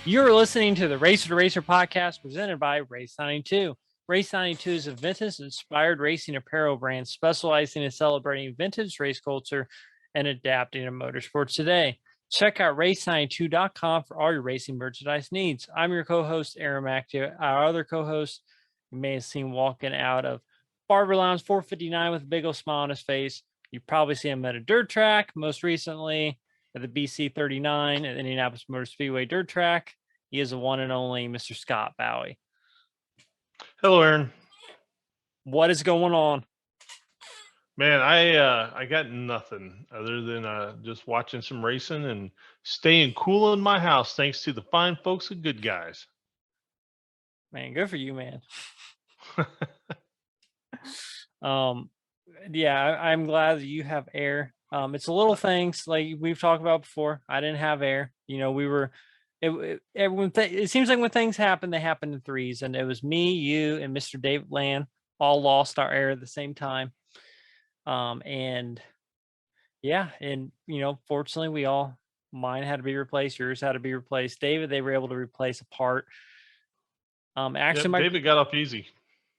You're listening to the Racer to Racer podcast presented by Race 92. Race 92 is a vintage-inspired racing apparel brand specializing in celebrating vintage race culture and adapting to motorsports today. Check out race92.com for all your racing merchandise needs. I'm your co-host, Aaron Macchio. Our other co-host, you may have seen walking out of Barber Lounge 459 with a big old smile on his face. You probably see him at a dirt track, most recently at the BC 39 at Indianapolis Motor Speedway dirt track. He is the one and only Mr. Scott Bowie. Hello, Aaron. What is going on? Man, I got nothing other than just watching some racing and staying cool in my house thanks to the fine folks at Good Guys. Man, good for you, man. Yeah, I'm glad that you have air. It's a little things like we've talked about before. I didn't have air. You know, we were. It seems like when things happen, they happen in threes, and it was me, you, and Mr. David Land all lost our air at the same time. And yeah, and you know, fortunately, mine had to be replaced, yours had to be replaced. David, they were able to replace a part. Actually, Yep, David got off easy.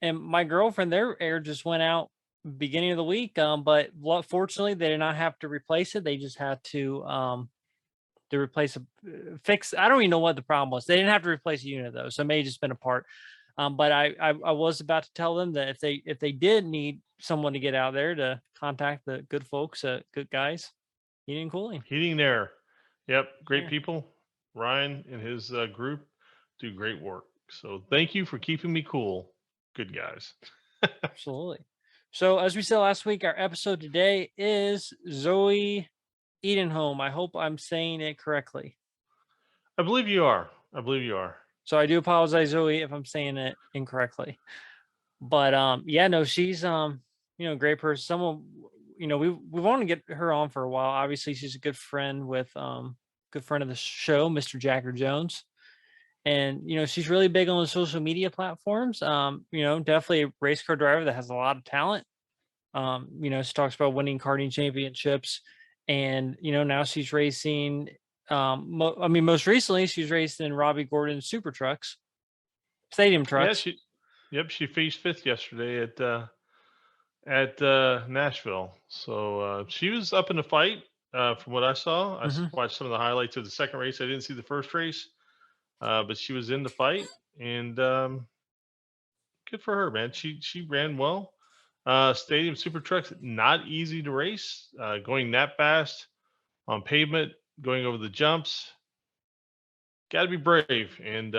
And my girlfriend, their air just went out beginning of the week. But fortunately, they did not have to replace it. They just had to replace fix. I don't even know what the problem was. They didn't have to replace a unit though, so it may have just been a part. But I was about to tell them that if they did need someone to get out there to contact the good folks, Good Guys, Heating and Cooling. Heating and Air. Yep, great people. Ryan and his group do great work. So thank you for keeping me cool, Good Guys. Absolutely. So as we said last week, our episode today is Zoe Edenholm. I hope I'm saying it correctly. I believe you are. So I do apologize, Zoe, if I'm saying it incorrectly. But yeah, no, she's great person. Someone, we want to get her on for a while. Obviously, she's a good friend with good friend of the show, Mr. Jacker Jones. And she's really big on the social media platforms. Definitely a race car driver that has a lot of talent. She talks about winning karting championships, and now she's racing. Most recently she's raced in Robbie Gordon's super trucks, stadium trucks. Yeah, she finished fifth yesterday at Nashville. So she was up in the fight. From what I saw, I watched some of the highlights of the second race. I didn't see the first race, but she was in the fight, and good for her, man. She ran well. Stadium super trucks, not easy to race. Going that fast on pavement, going over the jumps, got to be brave. And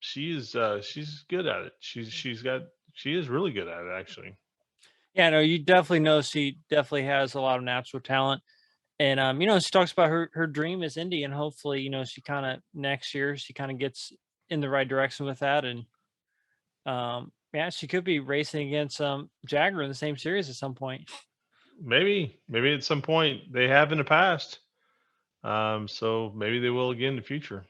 she's good at it. She is really good at it, actually. Yeah, no, you definitely know she definitely has a lot of natural talent. And she talks about her dream is Indy, and hopefully, she kind of next year she kind of gets in the right direction with that. And yeah, she could be racing against Jagger in the same series at some point. Maybe at some point they have in the past. So maybe they will again in the future.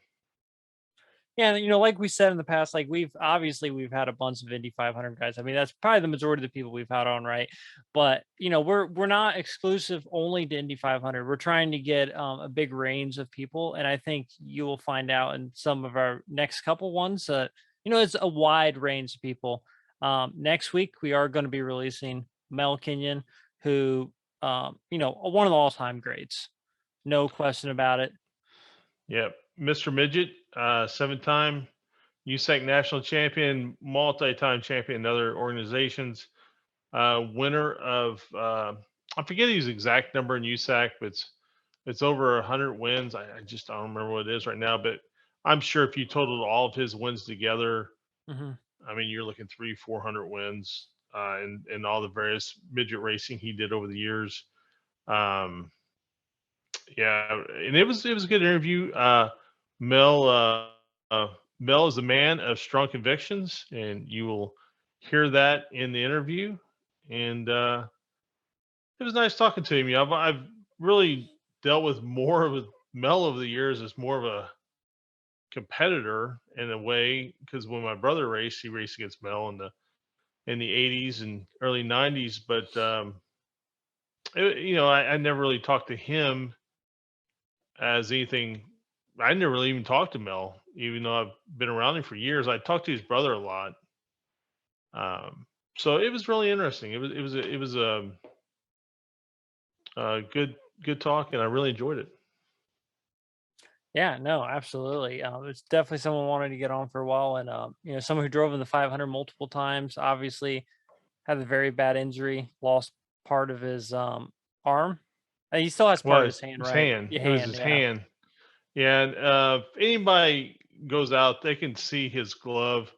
Yeah, like we said in the past, like we've had a bunch of Indy 500 guys. I mean, that's probably the majority of the people we've had on, right? But we're not exclusive only to Indy 500. We're trying to get a big range of people, and I think you will find out in some of our next couple ones. It's a wide range of people. Next week we are going to be releasing Mel Kenyon, who one of the all-time greats, no question about it. Yep, Mr. Midget, 7-time USAC national champion, multi-time champion in other organizations, winner of I forget his exact number in USAC, but it's over 100 wins. I don't remember what it is right now, but I'm sure if you totaled all of his wins together, I mean, you're looking 300-400 wins in all the various midget racing he did over the years. Yeah, and it was a good interview. Mel Mel is a man of strong convictions, and you will hear that in the interview. And it was nice talking to him. I've really dealt with more with Mel over the years as more of a competitor in a way, because when my brother raced, he raced against Mel in the 80s and early 90s. But I never really talked to him as anything I never really even talked to Mel, even though I've been around him for years. I talked to his brother a lot. Um, so it was really interesting. It was a good talk, and I really enjoyed it. Yeah, no, absolutely. It's definitely someone wanted to get on for a while, and someone who drove in the 500 multiple times. Obviously, had a very bad injury, lost part of his arm. He still has part Well, of his hand, his right? hand. Your It was hand, his yeah. hand. Yeah, and if anybody goes out, they can see his glove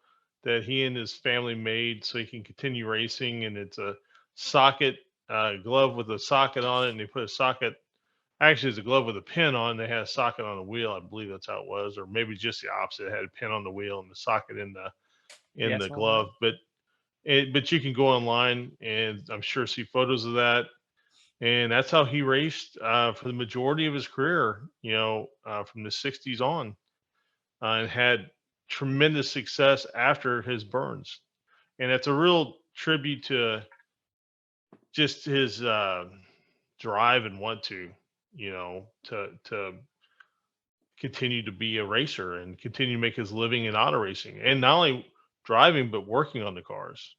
that he and his family made so he can continue racing. And it's a socket glove with a socket on it, and they put a socket. Actually, it's a glove with a pin on. They had a socket on the wheel. I believe that's how it was, or maybe just the opposite. It had a pin on the wheel and the socket in Yeah, the something like that. glove. But you can go online, and I'm sure see photos of that. And that's how he raced for the majority of his career, from the 60s on, and had tremendous success after his burns. And it's a real tribute to just his drive and want to continue to be a racer and continue to make his living in auto racing, and not only driving but working on the cars.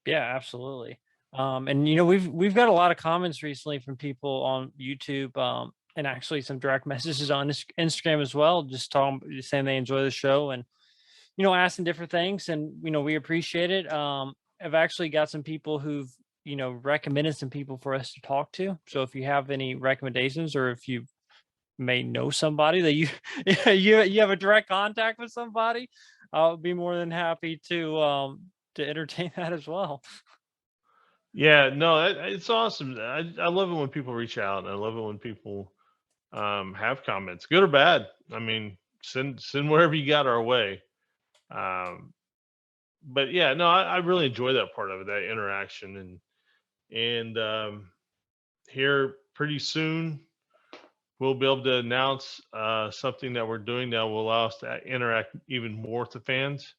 Yeah, absolutely. And we've got a lot of comments recently from people on YouTube, and actually some direct messages on Instagram as well, just talking, saying they enjoy the show and asking different things, and we appreciate it. I've actually got some people who've recommended some people for us to talk to. So if you have any recommendations, or if you may know somebody that you you have a direct contact with somebody, I'll be more than happy to entertain that as well. Yeah, no, it's awesome. I love it when people reach out, and I love it when people have comments, good or bad. I mean, send whatever you got our way. Um, but yeah, no, I really enjoy that part of it, that interaction, and here pretty soon we'll be able to announce something that we're doing that will allow us to interact even more with the fans.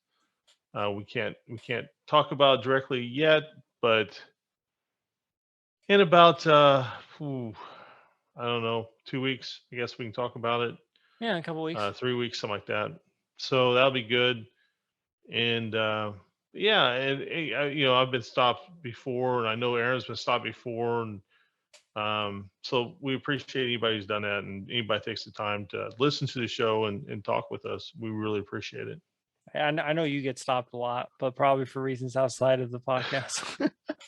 We can't talk about it directly yet, but in about ooh, I don't know, 2 weeks, I guess we can talk about it. Yeah, in a couple weeks. 3 weeks, something like that. So that'll be good. And yeah, and I've been stopped before, and I know Aaron's been stopped before, and so we appreciate anybody who's done that, and anybody takes the time to listen to the show and talk with us. We really appreciate it. I know you get stopped a lot, but probably for reasons outside of the podcast.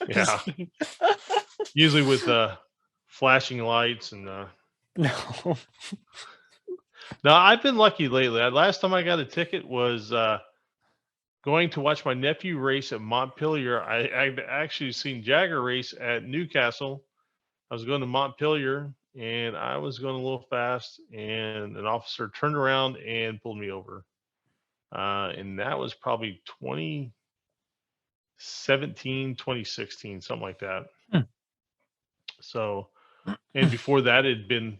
Yeah, Just kidding. usually with flashing lights and No. now I've been lucky lately. Last time I got a ticket was going to watch my nephew race at Montpelier. I've actually seen Jagger race at Newcastle. I was going to Montpelier, and I was going a little fast, and an officer turned around and pulled me over. And that was probably 2017, 2016, something like that. Hmm. So, and before that, it'd been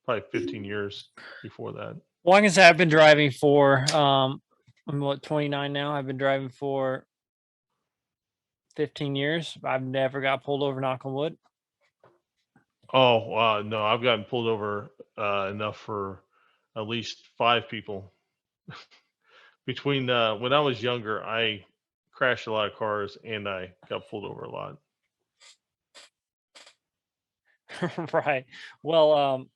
probably 15 years before that. Well, I can say I've been driving for I'm 29 now. I've been driving for 15 years. I've never got pulled over, knock on wood. Oh, no, I've gotten pulled over enough for at least five people. Between when I was younger, I crashed a lot of cars and I got pulled over a lot. Right. Well,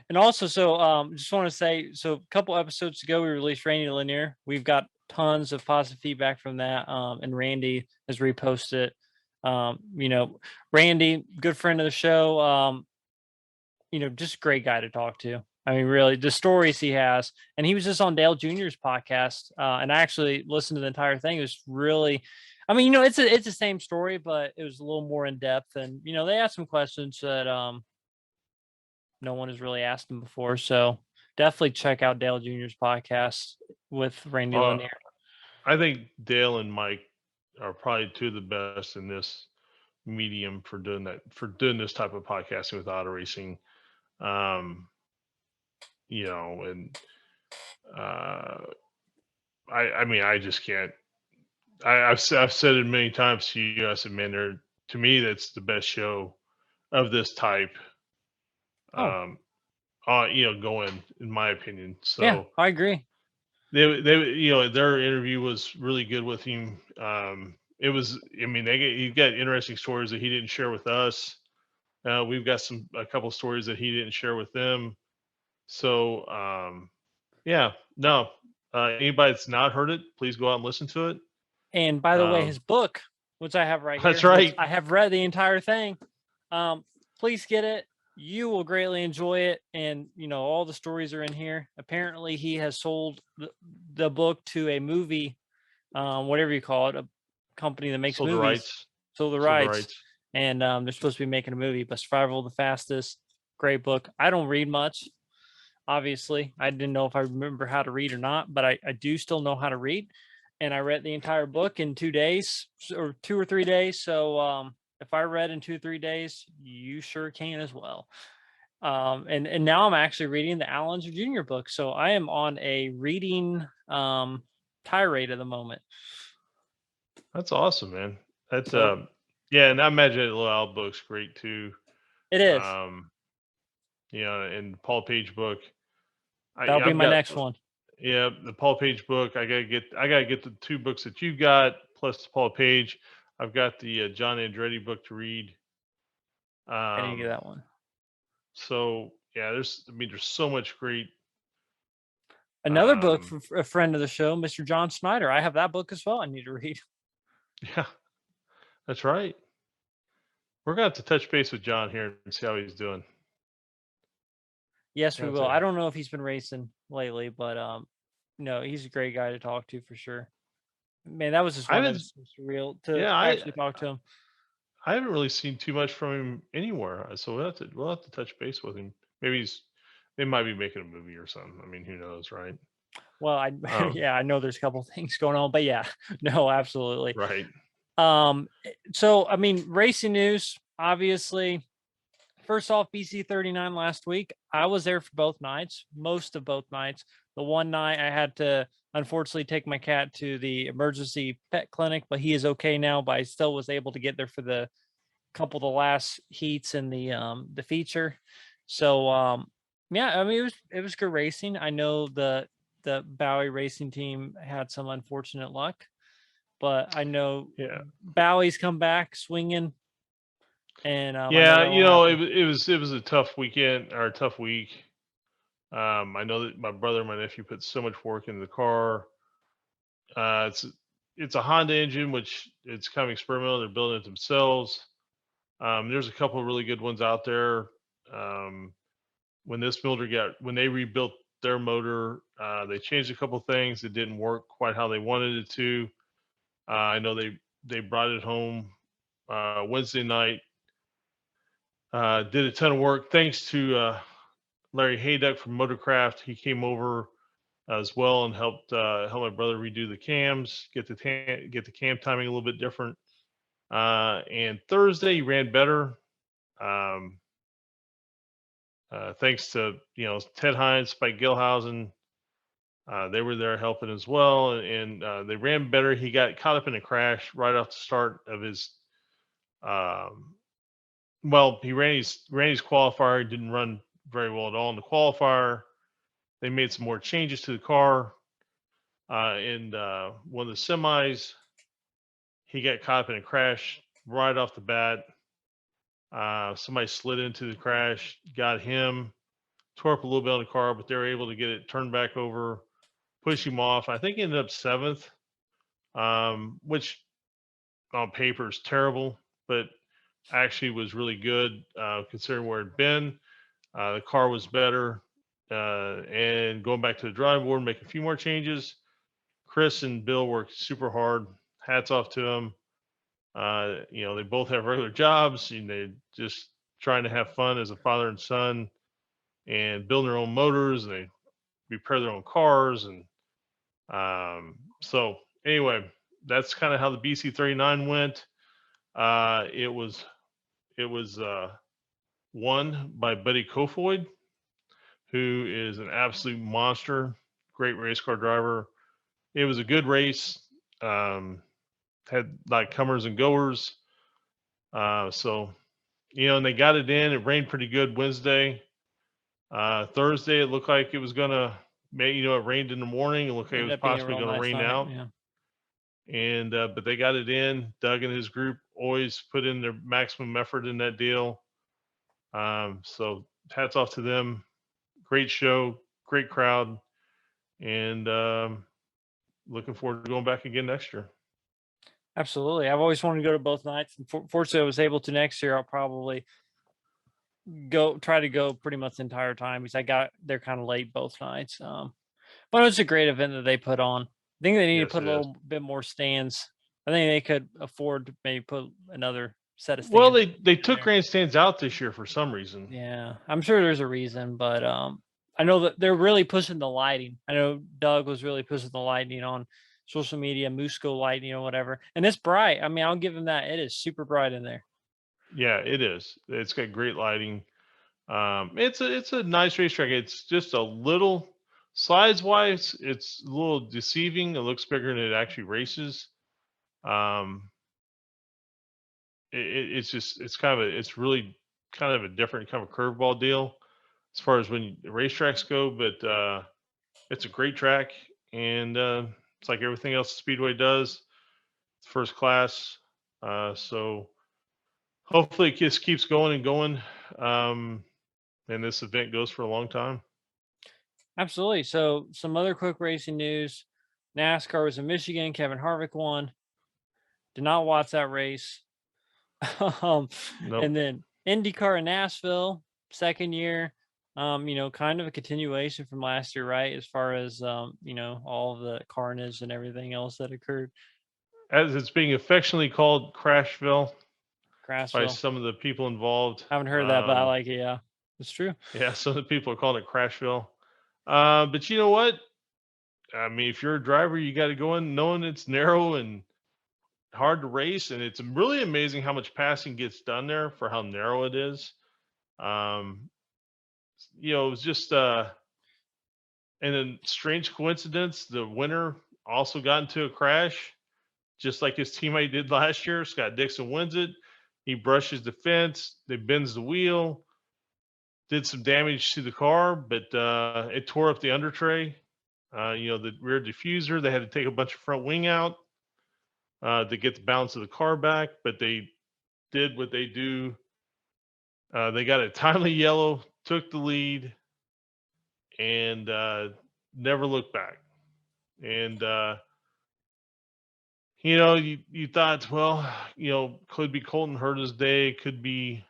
and also, so just want to say, so a couple episodes ago, we released Randy Lanier. We've got tons of positive feedback from that, and Randy has reposted. Randy, good friend of the show. Just a great guy to talk to. I mean, really, the stories he has, and he was just on Dale Jr.'s podcast, and I actually listened to the entire thing. It was really, I mean, it's the same story, but it was a little more in depth, and they asked some questions that no one has really asked him before. So definitely check out Dale Jr.'s podcast with Randy Uh, Lanier. I think Dale and Mike are probably two of the best in this medium for doing this type of podcasting with auto racing. Um, and uh, I mean, I just can't. I've said it many times to you. I said, man, to me, that's the best show of this type. Oh, going, in my opinion. Yeah, So I agree. their interview was really good with him. It was, I mean, he got interesting stories that he didn't share with us. We've got a couple stories that he didn't share with them. So, yeah, no, anybody that's not heard it, please go out and listen to it. And by the way, his Um, book, which I have right that's here, which right. I have read the entire thing. Please get it. You will greatly enjoy it. And, all the stories are in here. Apparently, he has sold the book to a movie, whatever you call it, a company that makes Sold the movies, rights. sold the Sold the rights. rights. And they're supposed to be making a movie, but Survival of the Fastest, great book. I don't read much. Obviously, I didn't know if I remember how to read or not, but I do still know how to read. And I read the entire book in 2 days or 2 or 3 days. So if I read in 2 or 3 days, you sure can as well. And now I'm actually reading the Allen Jr. book. So I am on a reading tirade at the moment. That's awesome, man. That's So yeah, and I imagine the Little Al book's great too. it is. Um, and the Paul Page book. That'll be I've my got next one. the Paul Page book. I gotta get the two books that you got plus the Paul Page. I've got the John Andretti book to read. I need to get Um, that one. so yeah, there's so much great. Another book Um, from a friend of the show, Mr. John Snyder. I have that book as well. I need to read. yeah, that's right. We're gonna have to touch base with John here and see how he's doing. Yes, we That's will. a I don't know if he's been racing lately, but no, he's a great guy to talk to for sure. Man, that was just I one that haven't was so surreal to yeah actually talk to him. I haven't really seen too much from him anywhere, so we'll have to touch base with him. Maybe they might be making a movie or something. I mean, who knows, right? Well, I Um, yeah, I know there's a couple things going on, but yeah, no, absolutely. right. So I mean, racing news, obviously. First off, BC 39 last week. I was there for both nights, most of both nights. The one night I had to unfortunately take my cat to the emergency pet clinic, but he is okay now. But I still was able to get there for the couple of the last heats in the feature. So yeah, I mean it was good racing. I know the Bowie racing team had some unfortunate luck, but I know Yeah. Bowie's come back swinging, and I know Yeah. that will happen. It was a tough weekend or a tough week. I know that my brother and my nephew put so much work into the car. It's a Honda engine, which it's kind of experimental. They're building it themselves. There's a couple of really good ones out there. Um, when they rebuilt their motor, they changed a couple things. It didn't work quite how they wanted it to. I know they brought it home Wednesday night. Did a ton of work thanks to Larry Hayduck from Motorcraft. He came over as well and help my brother redo the cams, get the cam timing a little bit different. And Thursday he ran better. Um, thanks to Ted Hines, Spike Gilhausen, they were there helping as well, and they ran better. He got caught up in a crash right off the start of his. Um, well, he ran his qualifier, didn't run very well at all in the qualifier. They made some more changes to the car. In one of the semis, he got caught up in a crash right off the bat. Somebody slid into the crash, got him, tore up a little bit on the car, but they were able to get it turned back over, push him off. I think he ended up seventh, which on paper is terrible, but actually was really good considering where it'd been. The car was better. And going back to the drawing board, make a few more changes. Chris and Bill worked super hard. Hats off to them. They both have regular jobs and they just trying to have fun as a father and son and build their own motors and they repair their own cars. And so anyway, that's kind of how the BC 39 went. It was won by Buddy Kofoid, who is an absolute monster, great race car driver. It was a good race. Had like comers and goers. So and they got it in. It rained pretty good Wednesday. Thursday, it looked like it was gonna, it rained in the morning. It looked like it Ended was up being a possibly real going to nice rain night. out, Yeah. and but they got it in. Doug and his group always put in their maximum effort in that deal. So hats off to them. Great show, great crowd, and looking forward to going back again next year. Absolutely. I've always wanted to go to both nights. And fortunately, I was able to next year. I'll probably try to go pretty much the entire time because I got there kind of late both nights. But it's a great event that they put on. I think they need to Yes, put it a is. little bit more stands. I think they could afford to maybe put another set of Well, stands they in took there. grandstands out this year for some reason. Yeah, I'm sure there's a reason, but I know that they're really pushing the lighting. I know Doug was really pushing the lighting on social media, Musco lighting or whatever, and it's bright. I mean, I'll give him that. It is super bright in there. Yeah, it is. It's got great lighting. It's a nice racetrack. It's just a little size wise, it's a little deceiving. It looks bigger than it actually races. Um, it's just it's really kind of a different kind of curveball deal as far as when the racetracks go. But it's a great track, and it's like everything else Speedway does. It's first class. So hopefully it just keeps going and going. Um, and this event goes for a long time. Absolutely. So, some other quick racing news: NASCAR was in Michigan. Kevin Harvick won. Did not watch that race. um, Nope. and then IndyCar in Nashville, second year. Kind of a continuation from last year, right? As far as all of the carnage and everything else that occurred. As it's being affectionately called, Crashville, by Crashville. some of the people involved. I haven't heard that, but I like it. Yeah, it's true. Yeah, some of the people are calling it Crashville. But you know what? I mean, if you're a driver, you got to go in knowing it's narrow and hard to race, and it's really amazing how much passing gets done there for how narrow it is. Um, it was just and a strange coincidence. The winner also got into a crash, just like his teammate did last year. Scott Dixon wins it. He brushes the fence. They bends the wheel. Did some damage to the car, but it tore up the under tray. The rear diffuser. They had to take a bunch of front wing out to get the balance of the car back, but they did what they do. They got a timely yellow, took the lead, and never looked back. And you thought, well, could be Colton Herta's day, could be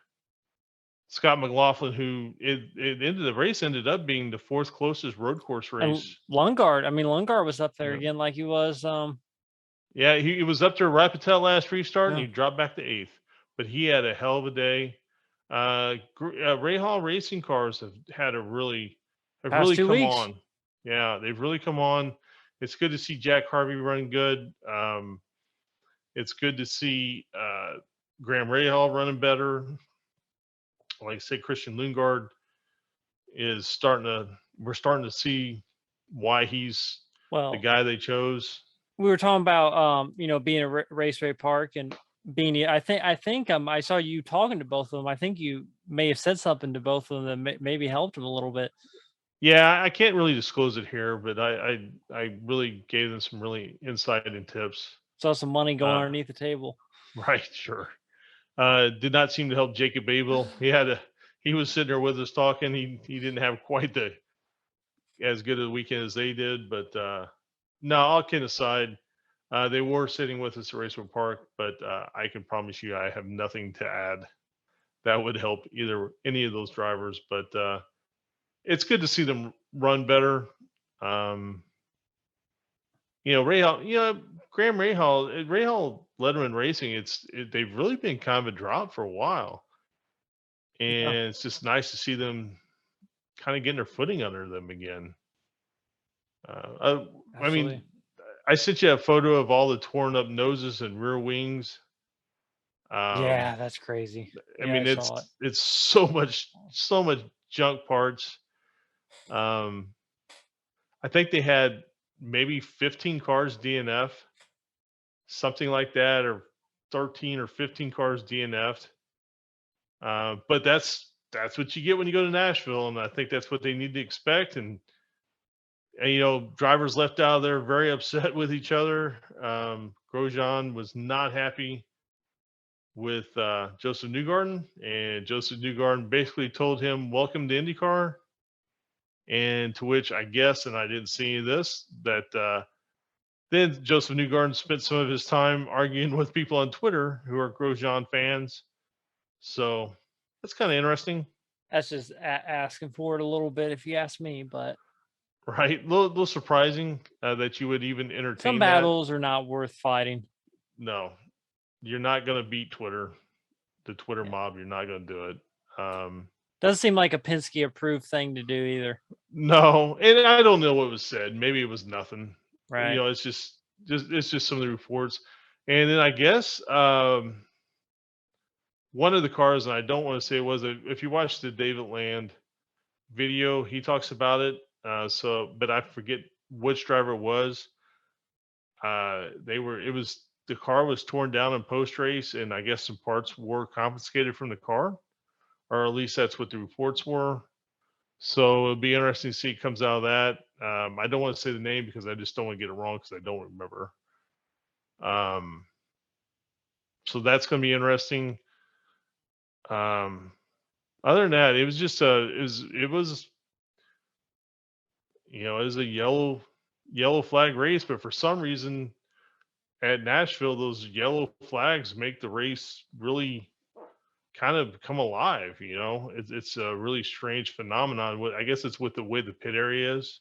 Scott McLaughlin, who it ended the race ended up being the fourth closest road course And race. Lungard, I mean, Lungard was up there Yeah, again, like he was. yeah, he was up there right at that last restart, and Yeah, he dropped back to eighth. But he had a hell of a day. Ray Hall Racing Cars have past really two come weeks. on. Yeah, they've really come on. It's good to see Jack Harvey run good. It's good to see Graham Rahal running better. Like I said, Christian Lundgaard is we're starting to see why he's the Well, guy they chose. we were talking about being a raceway park and being. I think I saw you talking to both of them. I think you may have said something to both of them that maybe helped them a little bit. Yeah, I can't really disclose it here, but I really gave them some really insight and tips. Saw some money going Uh, underneath the table. right, sure. Did not seem to help Jacob Abel. He was sitting there with us talking. He didn't have quite the as good a weekend as they did, but no, all kidding aside, they were sitting with us at Raceway Park, but I can promise you I have nothing to add that would help either any of those drivers. But it's good to see them run better. Um, Rahal, Graham Rahal Letterman Racing. They've really been kind of a drop for a while, Yeah, and it's just nice to see them kind of getting their footing under them again. I absolutely. mean, I sent you a photo of all the torn up noses and rear wings. Um, Yeah, that's crazy. I Yeah, I mean, saw it. it's so much junk parts. Um, I think they had maybe 15 cars DNF, something like that, or 13 or 15 cars DNF'd. But that's that's what you get when you go to Nashville, and I think that's what they need to expect. And drivers left out of there very upset with each other. Grosjean was not happy with Joseph Newgarden, and Joseph Newgarden basically told him, "Welcome to IndyCar." And to which I guess, and I didn't see any of this, that then Joseph Newgarden spent some of his time arguing with people on Twitter who are Grosjean fans. So that's kind of interesting, That's just asking for it a little bit, if you ask me. But right? A little surprising that you would even some entertain that. battles are not worth fighting. No, you're not going to beat Twitter, the Twitter Yeah. mob. You're not going to do it. Doesn't seem like a Penske approved thing to do either. No, and I don't know what was said. Maybe it was nothing. Right. It's just some of the reports. And then I guess one of the cars, and I don't want to say it was, if you watch the David Land video, he talks about it. But I forget which driver it was. The car was torn down in post race, and I guess some parts were confiscated from the car, or at least that's what the reports were. So it'll be interesting to see what comes out of that. I don't want to say the name because I just don't want to get it wrong because I don't remember. So that's going to be interesting. Other than that, it was just it was a yellow flag race, but for some reason at Nashville, those yellow flags make the race really kind of come alive. It's a really strange phenomenon. I guess it's with the way the pit area is.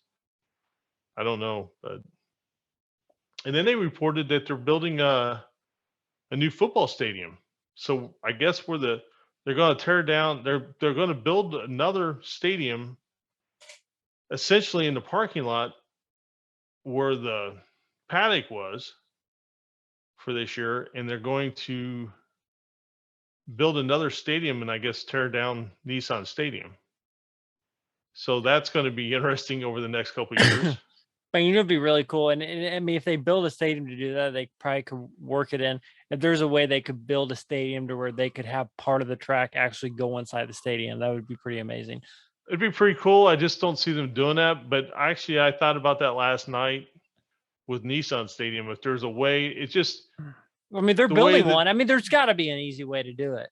I don't know, but and then they reported that they're building a new football stadium. So I guess they're going to tear down. They're going to build another stadium, essentially in the parking lot where the paddock was for this year, and they're going to build another stadium and I guess tear down Nissan Stadium. So that's going to be interesting over the next couple of years. But it'd be really cool. And I mean, if they build a stadium to do that, they probably could work it in. If there's a way they could build a stadium to where they could have part of the track actually go inside the stadium, that would be pretty amazing. It'd be pretty cool. I just don't see them doing that. But actually, I thought about that last night with Nissan Stadium. If there's a way, it's just. I mean, they're building one. I mean, there's got to be an easy way to do it.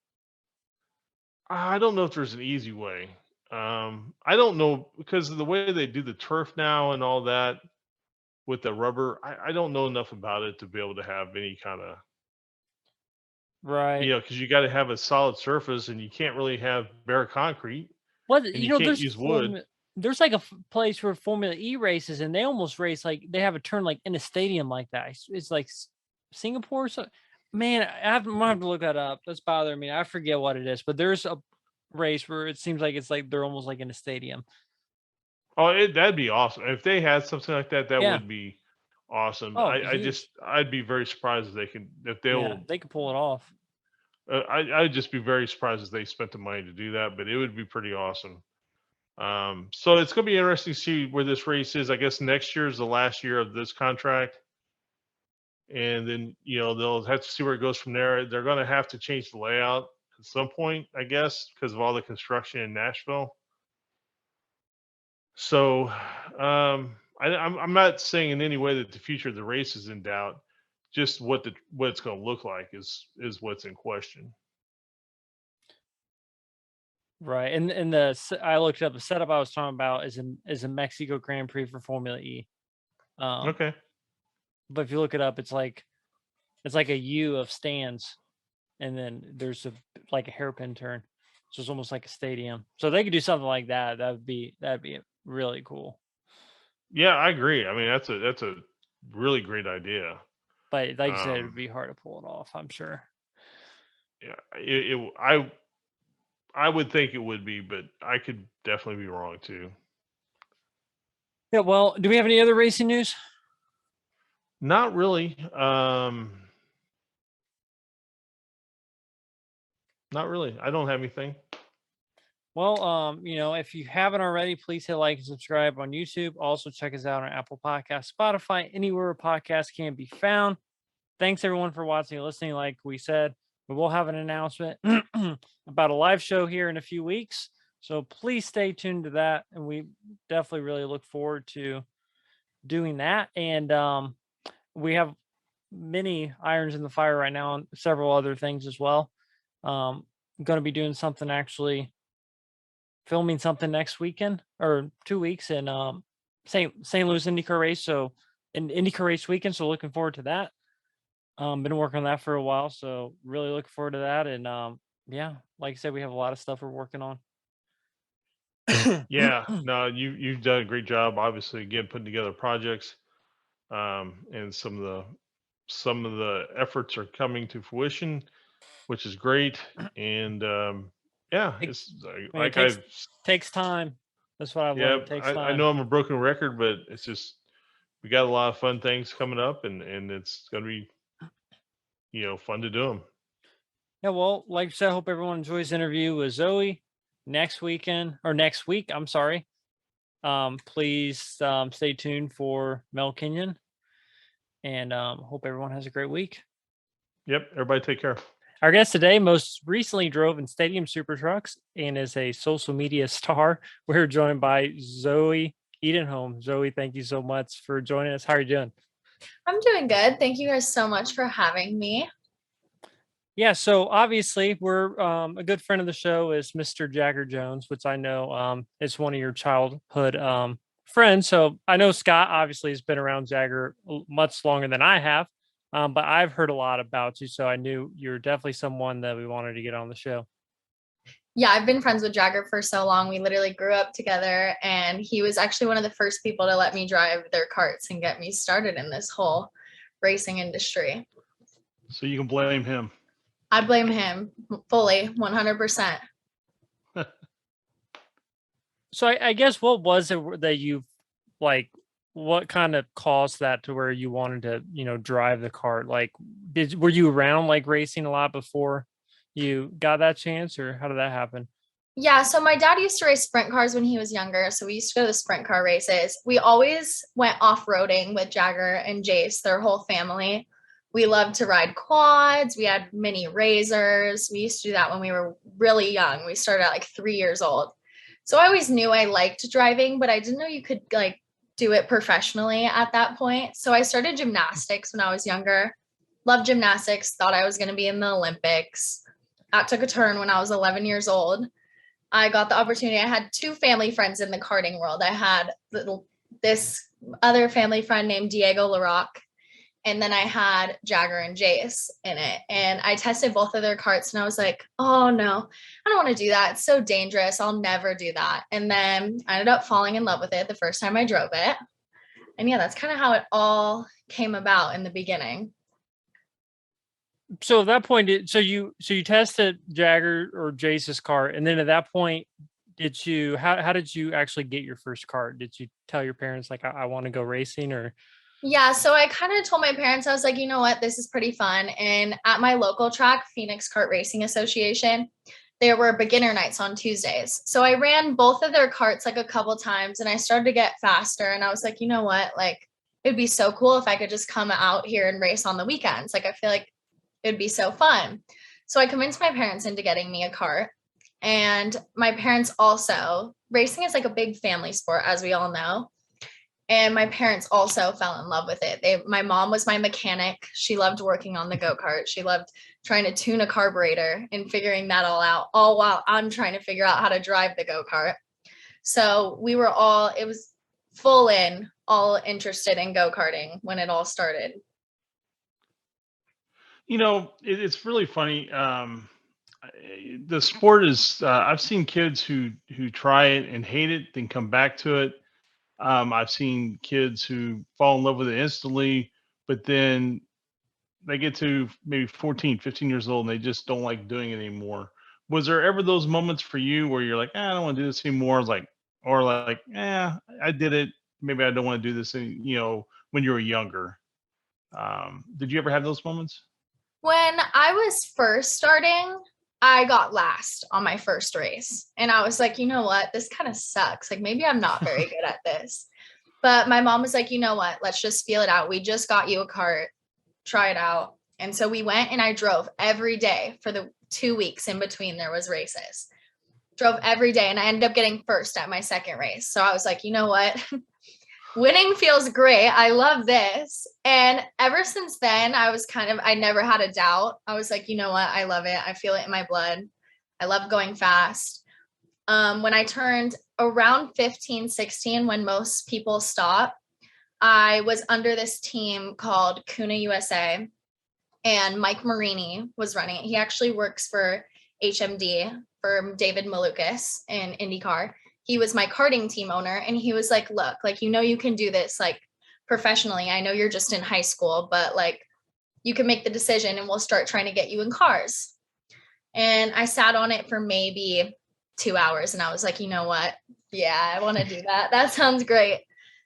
I don't know if there's an easy way. I don't know because of the way they do the turf now and all that with the rubber. I don't know enough about it to be able to have any kind of right. Because you got to have a solid surface and you can't really have bare concrete. What and you can't use wood. There's like a place where Formula E races, and they almost race like they have a turn like in a stadium like that. It's like Singapore. So, man, I'm gonna have to look that up. That's bothering me. I forget what it is, but there's a race where it seems like it's like they're almost like in a stadium. Oh, that'd be awesome if they had something like that. That Yeah. would be awesome. Oh, I'd be very surprised if they could pull it off. I'd just be very surprised if they spent the money to do that, but it would be pretty awesome. So it's going to be interesting to see where this race is. I guess next year is the last year of this contract. And then, they'll have to see where it goes from there. They're going to have to change the layout at some point, I guess, because of all the construction in Nashville. So I'm not saying in any way that the future of the race is in doubt. Just what it's going to look like is what's in question. Right, and I looked up the setup I was talking about is a Mexico Grand Prix for Formula E. Okay. But if you look it up, it's like a U of stands, and then there's like a hairpin turn, so it's almost like a stadium. So they could do something like that. That'd be really cool. Yeah, I agree. I mean, that's a really great idea. But like you said, it would be hard to pull it off, I'm sure. Yeah, I would think it would be, but I could definitely be wrong too. Yeah. Well, do we have any other racing news? Not really. Not really. I don't have anything. Well, if you haven't already, please hit like and subscribe on YouTube. Also, check us out on Apple Podcasts, Spotify, anywhere a podcast can be found. Thanks everyone for watching and listening. Like we said, we will have an announcement about a live show here in a few weeks. So please stay tuned to that. And we definitely really look forward to doing that. And we have many irons in the fire right now and several other things as well. I'm going to be doing something, actually filming something next weekend or 2 weeks in St. Louis IndyCar race. So an IndyCar race weekend. So looking forward to that. Been working on that for a while, so really looking forward to that. And yeah, like I said, we have a lot of stuff we're working on. Yeah, no, you've done a great job. Obviously, again, putting together projects, and some of the efforts are coming to fruition, which is great. And yeah, It, it's I mean, it like takes time. That's what I've yeah, learned. It takes I time. know I'm a broken record, but it's just we got a lot of fun things coming up, and it's gonna be fun to do them. Yeah, well, like I said, I hope everyone enjoys the interview with Zoe next week. I'm sorry. Please stay tuned for Mel Kenyon, and hope everyone has a great week. Yep, everybody take care. Our guest today most recently drove in stadium super trucks and is a social media star. We're joined by Zoe Edenholm. Zoe, thank you so much for joining us. How are you doing? I'm doing good. Thank you guys so much for having me. Yeah, so obviously we're a good friend of the show is Mr. Jagger Jones, which I know is one of your childhood friends. So I know Scott obviously has been around Jagger much longer than I have, but I've heard a lot about you, so I knew you're definitely someone that we wanted to get on the show. Yeah, I've been friends with Jagger for so long. We literally grew up together, and he was actually one of the first people to let me drive their karts and get me started in this whole racing industry. So you can blame him. I blame him fully, 100%. So I guess what was it that you like? What kind of caused that to where you wanted to, drive the cart? Like, were you around like racing a lot before you got that chance, or how did that happen? Yeah, so my dad used to race sprint cars when he was younger. So we used to go to the sprint car races. We always went off-roading with Jagger and Jace, their whole family. We loved to ride quads. We had mini razors. We used to do that when we were really young. We started at like 3 years old. So I always knew I liked driving, but I didn't know you could like do it professionally at that point. So I started gymnastics when I was younger. Loved gymnastics, thought I was going to be in the Olympics. That took a turn when I was 11 years old. I got the opportunity. I had two family friends in the karting world. I had this other family friend named Diego LaRock, and then I had Jagger and Jace in it. And I tested both of their karts, and I was like, oh no, I don't want to do that. It's so dangerous. I'll never do that. And then I ended up falling in love with it the first time I drove it. And yeah, that's kind of how it all came about in the beginning. So at that point, so you tested Jagger or Jace's car, and then at that point, how did you actually get your first car? Did you tell your parents like I want to go racing, or? Yeah, so I kind of told my parents, I was like, you know what, this is pretty fun. And at my local track, Phoenix Kart Racing Association, there were beginner nights on Tuesdays. So I ran both of their karts like a couple times, and I started to get faster. And I was like, you know what, like it'd be so cool if I could just come out here and race on the weekends. Like I feel like it'd be so fun. So I convinced my parents into getting me a kart. And my parents also, racing is like a big family sport, as we all know. And my parents also fell in love with it. My mom was my mechanic. She loved working on the go-kart. She loved trying to tune a carburetor and figuring that all out, all while I'm trying to figure out how to drive the go-kart. So it was all interested in go-karting when it all started. It's really funny. The sport is. I've seen kids who try it and hate it, then come back to it. I've seen kids who fall in love with it instantly, but then they get to maybe 14, 15 years old and they just don't like doing it anymore. Was there ever those moments for you where you're like, I don't want to do this anymore? I did it. Maybe I don't want to do this, when you were younger. Did you ever have those moments? When I was first starting, I got last on my first race. And I was like, you know what? This kind of sucks. Like, maybe I'm not very good at this. But my mom was like, you know what? Let's just feel it out. We just got you a cart. Try it out. And so we went and I drove every day for the 2 weeks in between there was races. Drove every day and I ended up getting first at my second race. So I was like, you know what? Winning feels great. I love this. And ever since then, I never had a doubt. I was like, you know what? I love it. I feel it in my blood. I love going fast. When I turned around 15, 16, when most people stop, I was under this team called Kuna USA, and Mike Marini was running it. He actually works for HMD for David Malukas in Indycar. He was my karting team owner, and he was like, look, like, you know, you can do this like professionally. I know you're just in high school, but like you can make the decision and we'll start trying to get you in cars. And I sat on it for maybe 2 hours and I was like, you know what? Yeah, I want to do that. That sounds great.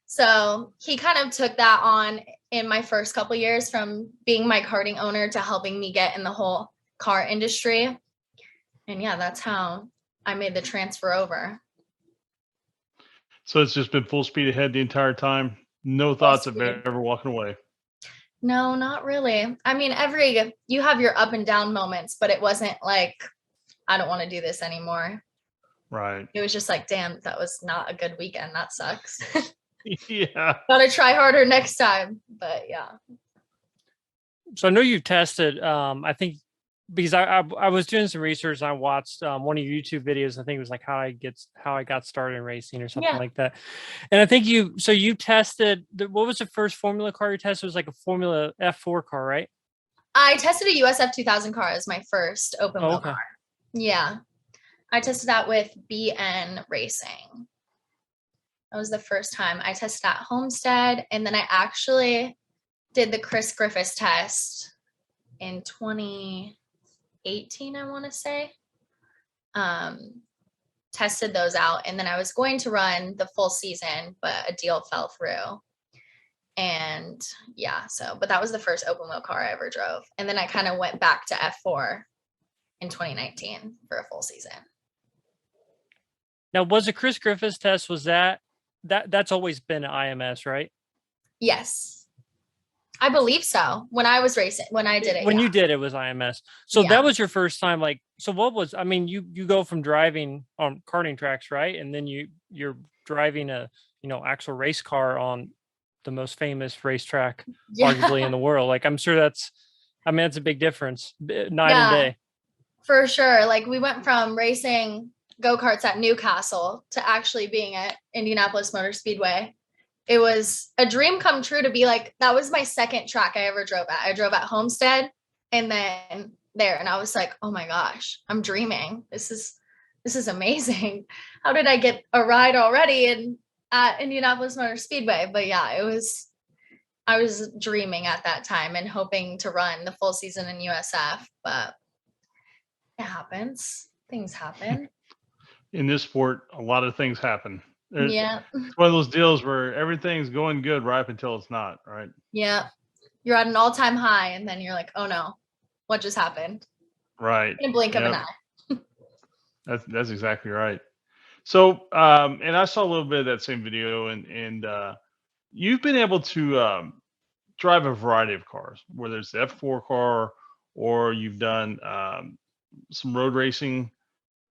So he kind of took that on in my first couple years, from being my karting owner to helping me get in the whole car industry. And yeah, that's how I made the transfer over. So it's just been full speed ahead the entire time. No thoughts of ever walking away. No, not really. I mean, you have your up and down moments, but it wasn't like, I don't want to do this anymore. Right. It was just like, damn, that was not a good weekend. That sucks. Yeah. Gotta try harder next time. But yeah. So I know you've tested, I think, because I was doing some research and I watched one of your YouTube videos. I think it was like how I got started in racing or something like that. And I think you tested, what was the first Formula car you tested? It was like a Formula F4 car, right? I tested a USF 2000 car as my first open wheel car. Yeah. I tested that with BN Racing. That was the first time I tested at Homestead. And then I actually did the Chris Griffiths test in 2018, I want to say. Tested those out. And then I was going to run the full season, but a deal fell through. And yeah, but that was the first open wheel car I ever drove. And then I kind of went back to F4 in 2019 for a full season. Now, was the Chris Griffiths test, was that's always been IMS, right? Yes. I believe so. When I was racing, when I did it. When you did it was IMS. So that was your first time, like, so what was, I mean, you go from driving on karting tracks, right? And then you're driving a, actual race car on the most famous racetrack arguably in the world. Like, I'm sure that's a big difference, night and day. For sure. Like, we went from racing go-karts at Newcastle to actually being at Indianapolis Motor Speedway. It was a dream come true to be like, that was my second track I ever drove at. I drove at Homestead and then there. And I was like, oh my gosh, I'm dreaming. This is amazing. How did I get a ride already at Indianapolis Motor Speedway? But yeah, I was dreaming at that time and hoping to run the full season in USF, but it happens. Things happen. In this sport, a lot of things happen. Yeah. It's one of those deals where everything's going good right up until it's not, right? Yeah. You're at an all-time high and then you're like, oh no, what just happened? Right. In a blink of an eye. That's exactly right. So, and I saw a little bit of that same video, and you've been able to drive a variety of cars, whether it's the F4 car or you've done some road racing.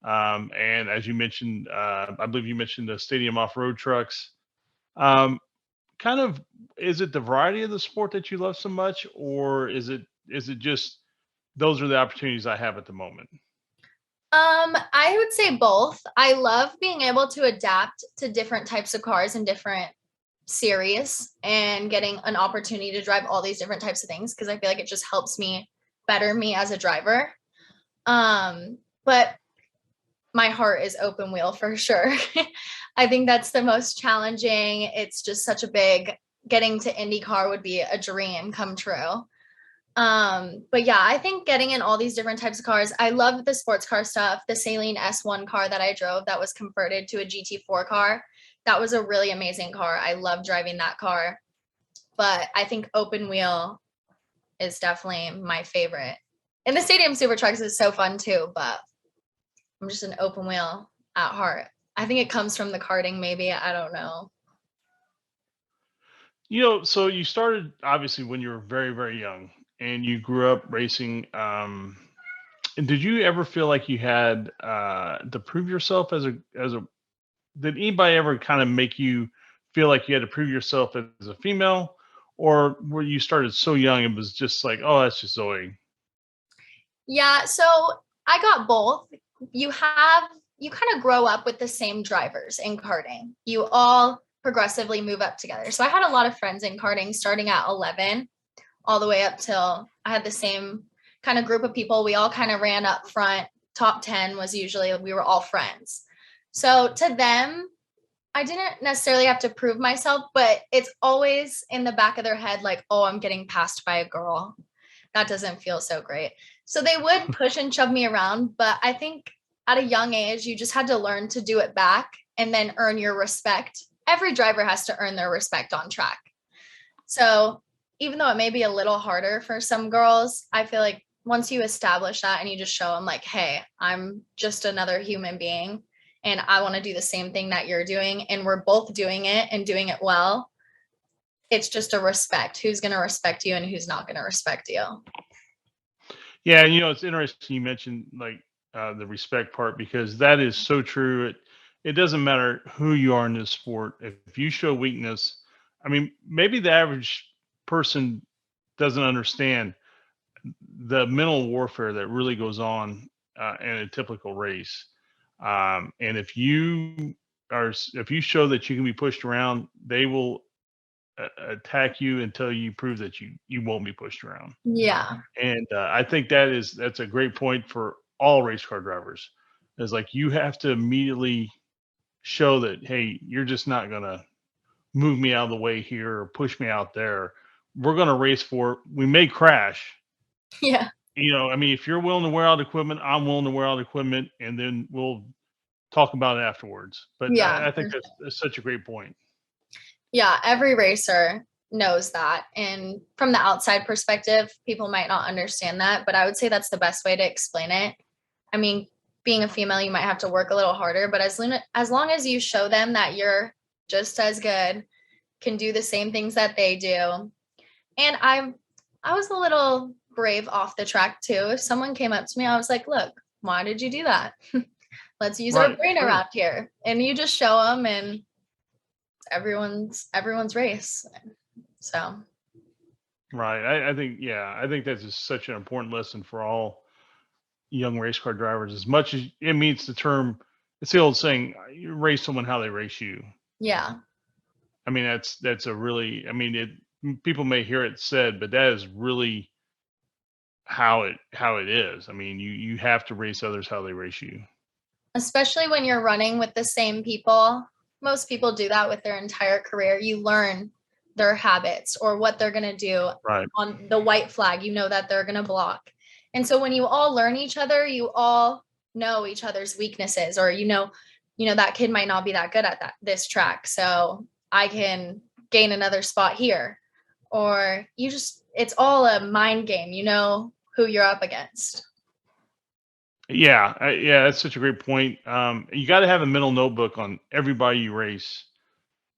And as you mentioned, I believe you mentioned the stadium off-road trucks. Kind of, is it the variety of the sport that you love so much, or is it just those are the opportunities I have at the moment? I would say both. I love being able to adapt to different types of cars and different series and getting an opportunity to drive all these different types of things, because I feel like it just helps me better me as a driver. But my heart is open wheel for sure. I think that's the most challenging. It's just such a big, getting to IndyCar would be a dream come true. But yeah, I think getting in all these different types of cars, I love the sports car stuff. The Saline S1 car that I drove that was converted to a GT4 car, that was a really amazing car. I love driving that car. But I think open wheel is definitely my favorite. And the Stadium Super Trucks is so fun too, but I'm just an open wheel at heart. I think it comes from the karting, maybe. I don't know. So you started obviously when you were very, very young, and you grew up racing. Did you ever feel like you had to prove yourself as a did anybody ever kind of make you feel like you had to prove yourself as a female, or were you started so young it was just like, oh, that's just Zoe? Yeah, so I got both. You kind of grow up with the same drivers in karting. You all progressively move up together. So I had a lot of friends in karting starting at 11 all the way up till I had the same kind of group of people. We all kind of ran up front. Top 10 was usually, we were all friends. So to them, I didn't necessarily have to prove myself, but it's always in the back of their head, like, oh, I'm getting passed by a girl. That doesn't feel so great. So they would push and shove me around, but I think at a young age, you just had to learn to do it back and then earn your respect. Every driver has to earn their respect on track. So even though it may be a little harder for some girls, I feel like once you establish that and you just show them like, hey, I'm just another human being and I want to do the same thing that you're doing, and we're both doing it and doing it well. It's just a respect. Who's going to respect you and who's not going to respect you? Yeah, it's interesting you mentioned like the respect part, because that is so true. It doesn't matter who you are in this sport. If you show weakness, I mean, maybe the average person doesn't understand the mental warfare that really goes on in a typical race. And if you show that you can be pushed around, they will attack you until you prove that you won't be pushed around. Yeah. And I think that's a great point for all race car drivers. Is like you have to immediately show that, hey, you're just not gonna move me out of the way here or push me out there. We're gonna race for it. We may crash. Yeah. I mean, if you're willing to wear out equipment, I'm willing to wear out equipment, and then we'll talk about it afterwards. But Yeah, I think that's such a great point. Yeah, every racer knows that. And from the outside perspective, people might not understand that, but I would say that's the best way to explain it. I mean, being a female, you might have to work a little harder, but as long as you show them that you're just as good, can do the same things that they do. And I was a little brave off the track too. If someone came up to me, I was like, look, why did you do that? Let's use our brain around here. And you just show them, and everyone's race. So right. I think that's just such an important lesson for all young race car drivers. As much as it means the term, it's the old saying, you race someone how they race you. Yeah. I mean, that's a really, I mean, people may hear it said, but that is really how it is. I mean, you have to race others how they race you. Especially when you're running with the same people. Most people do that with their entire career. You learn their habits or what they're going to do. Right. On the white flag, you know that they're going to block. And so when you all learn each other, you all know each other's weaknesses, or that kid might not be that good at this track, so I can gain another spot here. Or it's all a mind game. You know who you're up against. Yeah, that's such a great point. You got to have a mental notebook on everybody you race.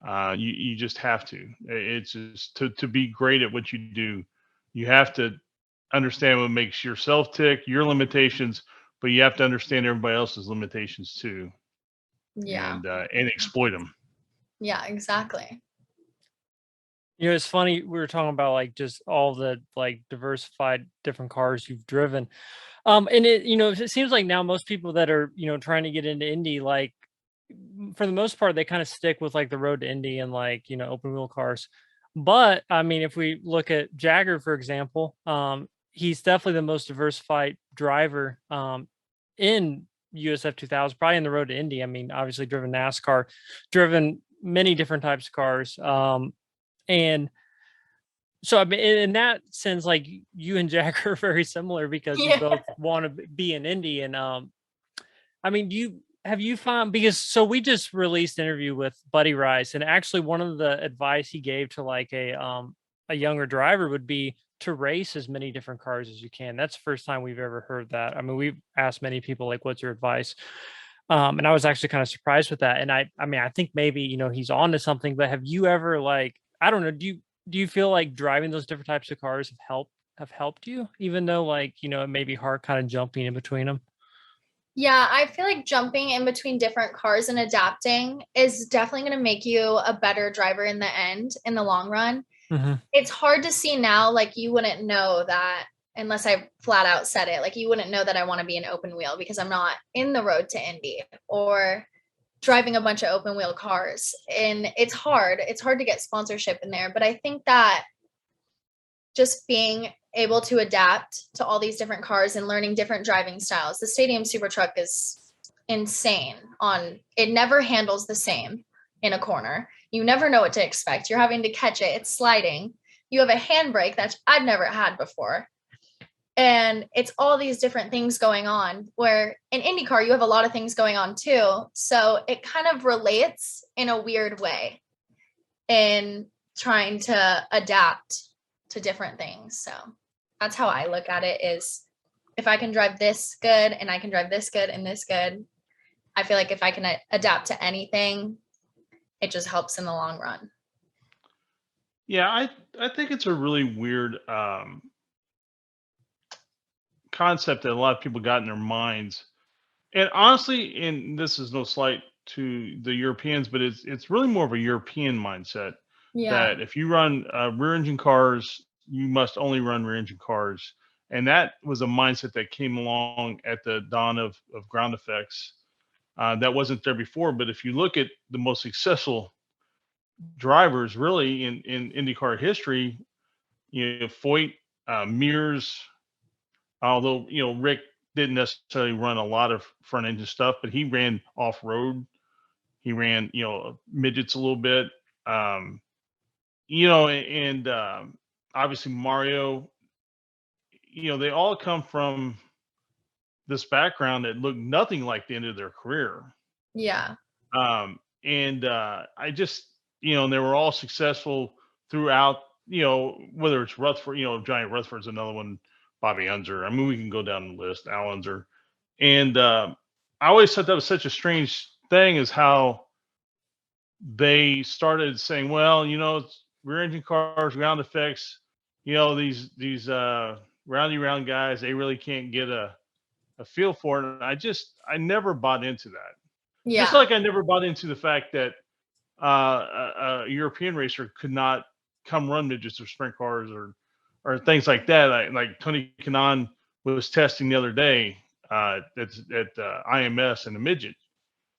You just have to. It's just to be great at what you do. You have to understand what makes yourself tick, your limitations, but you have to understand everybody else's limitations too. Yeah. And exploit them. Yeah, exactly. It's funny, we were talking about like just all the like diversified different cars you've driven. And it seems like now most people that are, trying to get into Indy, like for the most part, they kind of stick with like the road to Indy and like, open wheel cars. But I mean, if we look at Jagger, for example, he's definitely the most diversified driver in USF 2000, probably in the road to Indy. I mean, obviously driven NASCAR, driven many different types of cars. And so, I mean, in that sense, like you and Jack are very similar because you both want to be in Indy. And I mean, have you found, because so we just released an interview with Buddy Rice, and actually one of the advice he gave to like a younger driver would be to race as many different cars as you can. That's the first time we've ever heard that. I mean, we've asked many people like, what's your advice? And I was actually kind of surprised with that. And I mean, I think maybe, he's on to something, but have you ever like, I don't know, do you feel like driving those different types of cars have helped have helped you, even though like, it may be hard kind of jumping in between them? Yeah, I feel like jumping in between different cars and adapting is definitely going to make you a better driver in the end, in the long run. It's hard to see now, like you wouldn't know that unless I flat out said it. Like you wouldn't know that I want to be an open wheel because I'm not in the road to Indy or driving a bunch of open wheel cars. And it's hard. It's hard to get sponsorship in there. But I think that just being able to adapt to all these different cars and learning different driving styles. The Stadium Super Truck is insane it never handles the same in a corner. You never know what to expect. You're having to catch it. It's sliding. You have a handbrake that I've never had before. And it's all these different things going on, where in IndyCar, you have a lot of things going on too. So it kind of relates in a weird way in trying to adapt to different things. So that's how I look at it, is if I can drive this good and I can drive this good and this good, I feel like if I can adapt to anything, it just helps in the long run. Yeah, I think it's a really weird concept that a lot of people got in their minds. And honestly, and this is no slight to the Europeans, but it's really more of a European mindset that if you run rear engine cars, you must only run rear engine cars. And that was a mindset that came along at the dawn of ground effects. That wasn't there before. But if you look at the most successful drivers really in IndyCar history, Foyt, Mears, although Rick didn't necessarily run a lot of front engine stuff, but he ran off road. He ran midgets a little bit, and obviously Mario. They all come from this background that looked nothing like the end of their career. Yeah. And I just and they were all successful throughout. Whether it's Rutherford, Johnny Rutherford's another one. Bobby Unser. I mean, we can go down the list. Al Unser. And I always thought that was such a strange thing, is how they started saying, well, it's rear engine cars, ground effects, these roundy round guys, they really can't get a feel for it. And I never bought into that. Yeah. Just like I never bought into the fact that a European racer could not come run midgets or sprint cars or things like that. Like Tony Kanaan was testing the other day at IMS in a midget.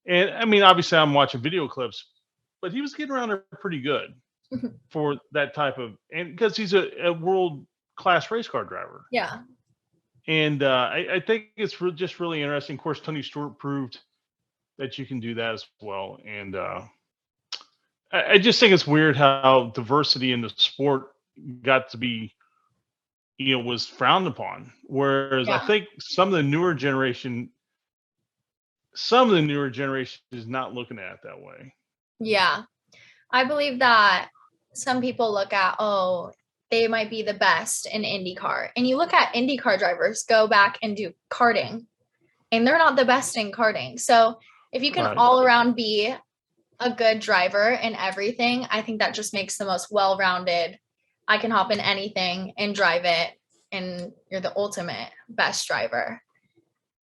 And I mean, obviously I'm watching video clips, but he was getting around there pretty good for that type of, and because he's a world class race car driver. Yeah. And I think it's just really interesting. Of course, Tony Stewart proved that you can do that as well. And I just think it's weird how diversity in the sport got to be, was frowned upon. Whereas I think some of the newer generation is not looking at it that way. Yeah. I believe that some people look at, they might be the best in IndyCar. And you look at IndyCar drivers go back and do karting, and they're not the best in karting. So if you can all around be a good driver in everything, I think that just makes the most well-rounded. I can hop in anything and drive it, and you're the ultimate best driver.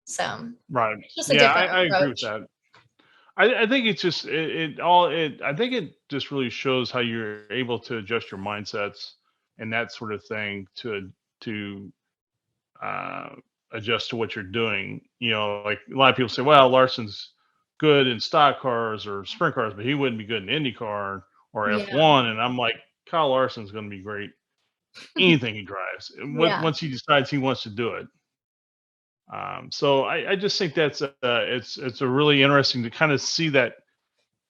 So right. Just a different I approach. agree with that. I think it's just I think it just really shows how you're able to adjust your mindsets and that sort of thing to adjust to what you're doing. Like a lot of people say, well, Larson's good in stock cars or sprint cars, but he wouldn't be good in IndyCar or F1. And I'm like, Kyle Larson's going to be great anything he drives once he decides he wants to do it. So I just think that's it's a really interesting to kind of see that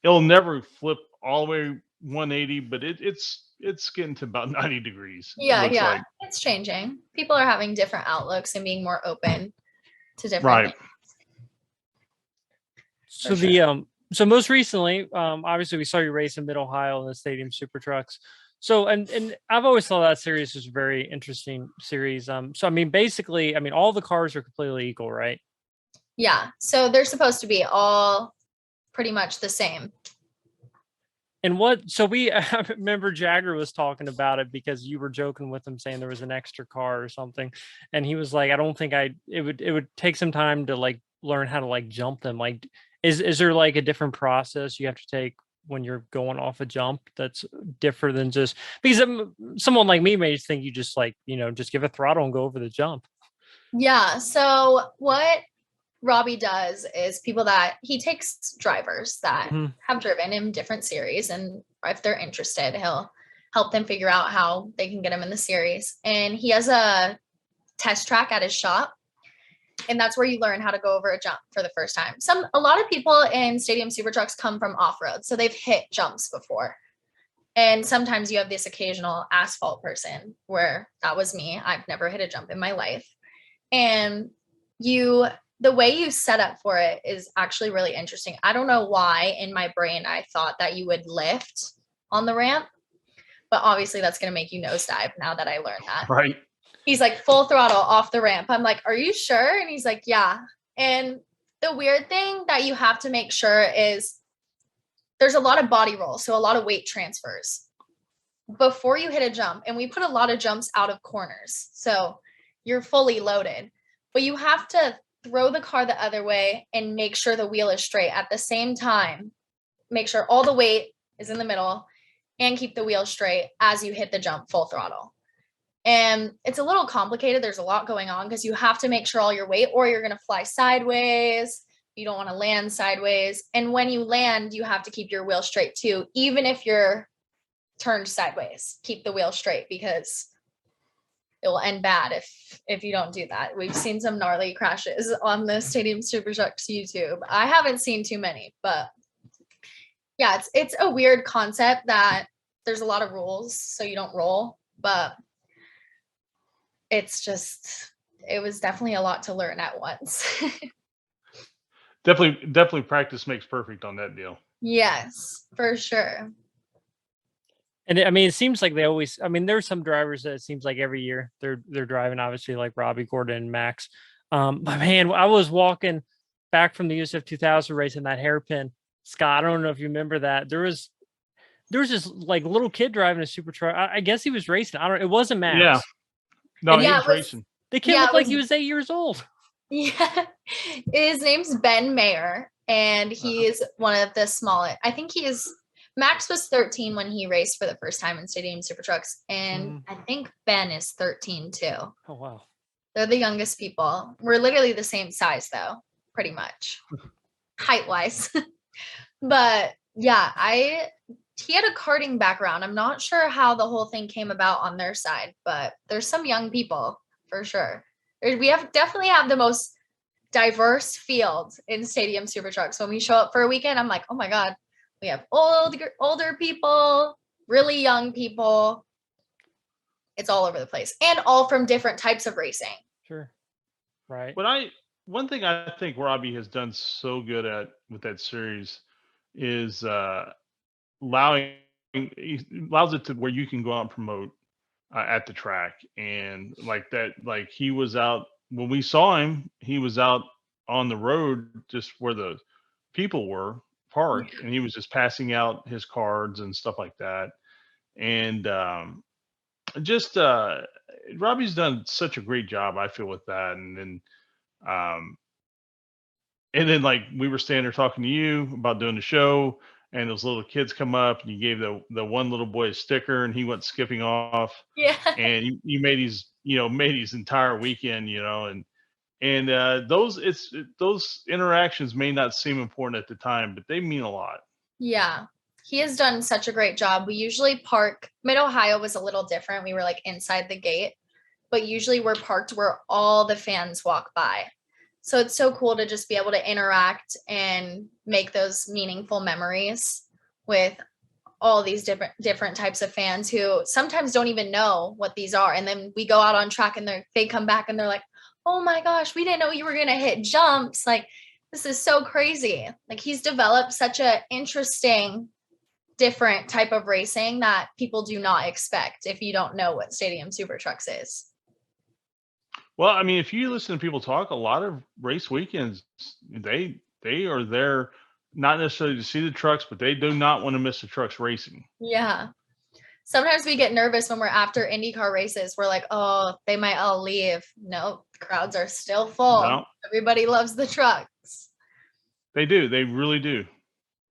it'll never flip all the way 180, but it's getting to about 90 degrees. Yeah. It's changing. People are having different outlooks and being more open to different things. So so most recently, obviously we saw you race in Mid-Ohio in the Stadium Super Trucks. So and I've always thought that series was a very interesting series. So I mean, basically, all the cars are completely equal, right? Yeah. So they're supposed to be all pretty much the same. And so I remember Jagger was talking about it because you were joking with him saying there was an extra car or something. And he was like, I don't think it would take some time to like learn how to like jump them. Like, is there like a different process you have to take when you're going off a jump that's different than just because someone like me may think you just like, just give a throttle and go over the jump. Yeah. So what Robbie does is he takes drivers that have driven in different series, and if they're interested, he'll help them figure out how they can get them in the series. And he has a test track at his shop, and that's where you learn how to go over a jump for the first time. A lot of people in Stadium Super Trucks come from off-road, so they've hit jumps before. And sometimes you have this occasional asphalt person, where that was me. I've never hit a jump in my life. And the way you set up for it is actually really interesting. I don't know why in my brain I thought that you would lift on the ramp, but obviously that's going to make you nosedive now that I learned that. Right. He's like full throttle off the ramp. I'm like, are you sure? And he's like, yeah. And the weird thing that you have to make sure is there's a lot of body roll, so a lot of weight transfers before you hit a jump. And we put a lot of jumps out of corners, so you're fully loaded, but you have to throw the car the other way and make sure the wheel is straight at the same time. Make sure all the weight is in the middle and keep the wheel straight as you hit the jump full throttle. And it's a little complicated. There's a lot going on because you have to make sure all your weight, or you're going to fly sideways. You don't want to land sideways. And when you land, you have to keep your wheel straight too, even if you're turned sideways. Keep the wheel straight because it will end bad if you don't do that. We've seen some gnarly crashes on the Stadium Super Trucks YouTube. I haven't seen too many, but yeah, it's a weird concept that there's a lot of rules so you don't roll, but it was definitely a lot to learn at once. Definitely practice makes perfect on that deal. Yes, for sure. And it seems like they always, there's some drivers that it seems like every year they're driving, obviously, like Robbie, Gordon, and Max. But man, I was walking back from the USF 2000 race in that hairpin. Scott, I don't know if you remember that. There was this like little kid driving a super truck. I guess he was racing. It wasn't Max. Yeah. No, he was racing. The kid looked like he was 8 years old. Yeah. His name's Ben Mayer, and he is one of the smallest. I think Max was 13 when he raced for the first time in Stadium Super Trucks, and I think Ben is 13 too. Oh, wow. They're the youngest people. We're literally the same size, though, pretty much, height-wise. But yeah, he had a karting background. I'm not sure how the whole thing came about on their side, but there's some young people for sure. We definitely have the most diverse field in Stadium Super Trucks. When we show up for a weekend, I'm like, oh my God, we have older people, really young people. It's all over the place, and all from different types of racing. Sure. Right. But one thing I think Robbie has done so good at with that series is allows it to where you can go out and promote at the track, and like that, like he was out when we saw him, he was out on the road just where the people were parked, and he was just passing out his cards and stuff like that. And just Robbie's done such a great job, I feel, with that. And then like we were standing there talking to you about doing the show, and those little kids come up, and you gave the one little boy a sticker, and he went skipping off. Yeah. And you made his entire weekend, and those interactions may not seem important at the time, but they mean a lot. Yeah. He has done such a great job. We usually park, Mid-Ohio was a little different. We were like inside the gate, but usually we're parked where all the fans walk by. So it's so cool to just be able to interact and make those meaningful memories with all these different types of fans who sometimes don't even know what these are. And then we go out on track and they come back and they're like, oh my gosh, we didn't know you were going to hit jumps. Like, this is so crazy. Like, he's developed such a interesting, different type of racing that people do not expect if you don't know what Stadium Super Trucks is. Well, if you listen to people talk, a lot of race weekends, they are there not necessarily to see the trucks, but they do not want to miss the trucks racing. Yeah. Sometimes we get nervous when we're after IndyCar races. We're like, oh, they might all leave. No, crowds are still full. No. Everybody loves the trucks. They do. They really do.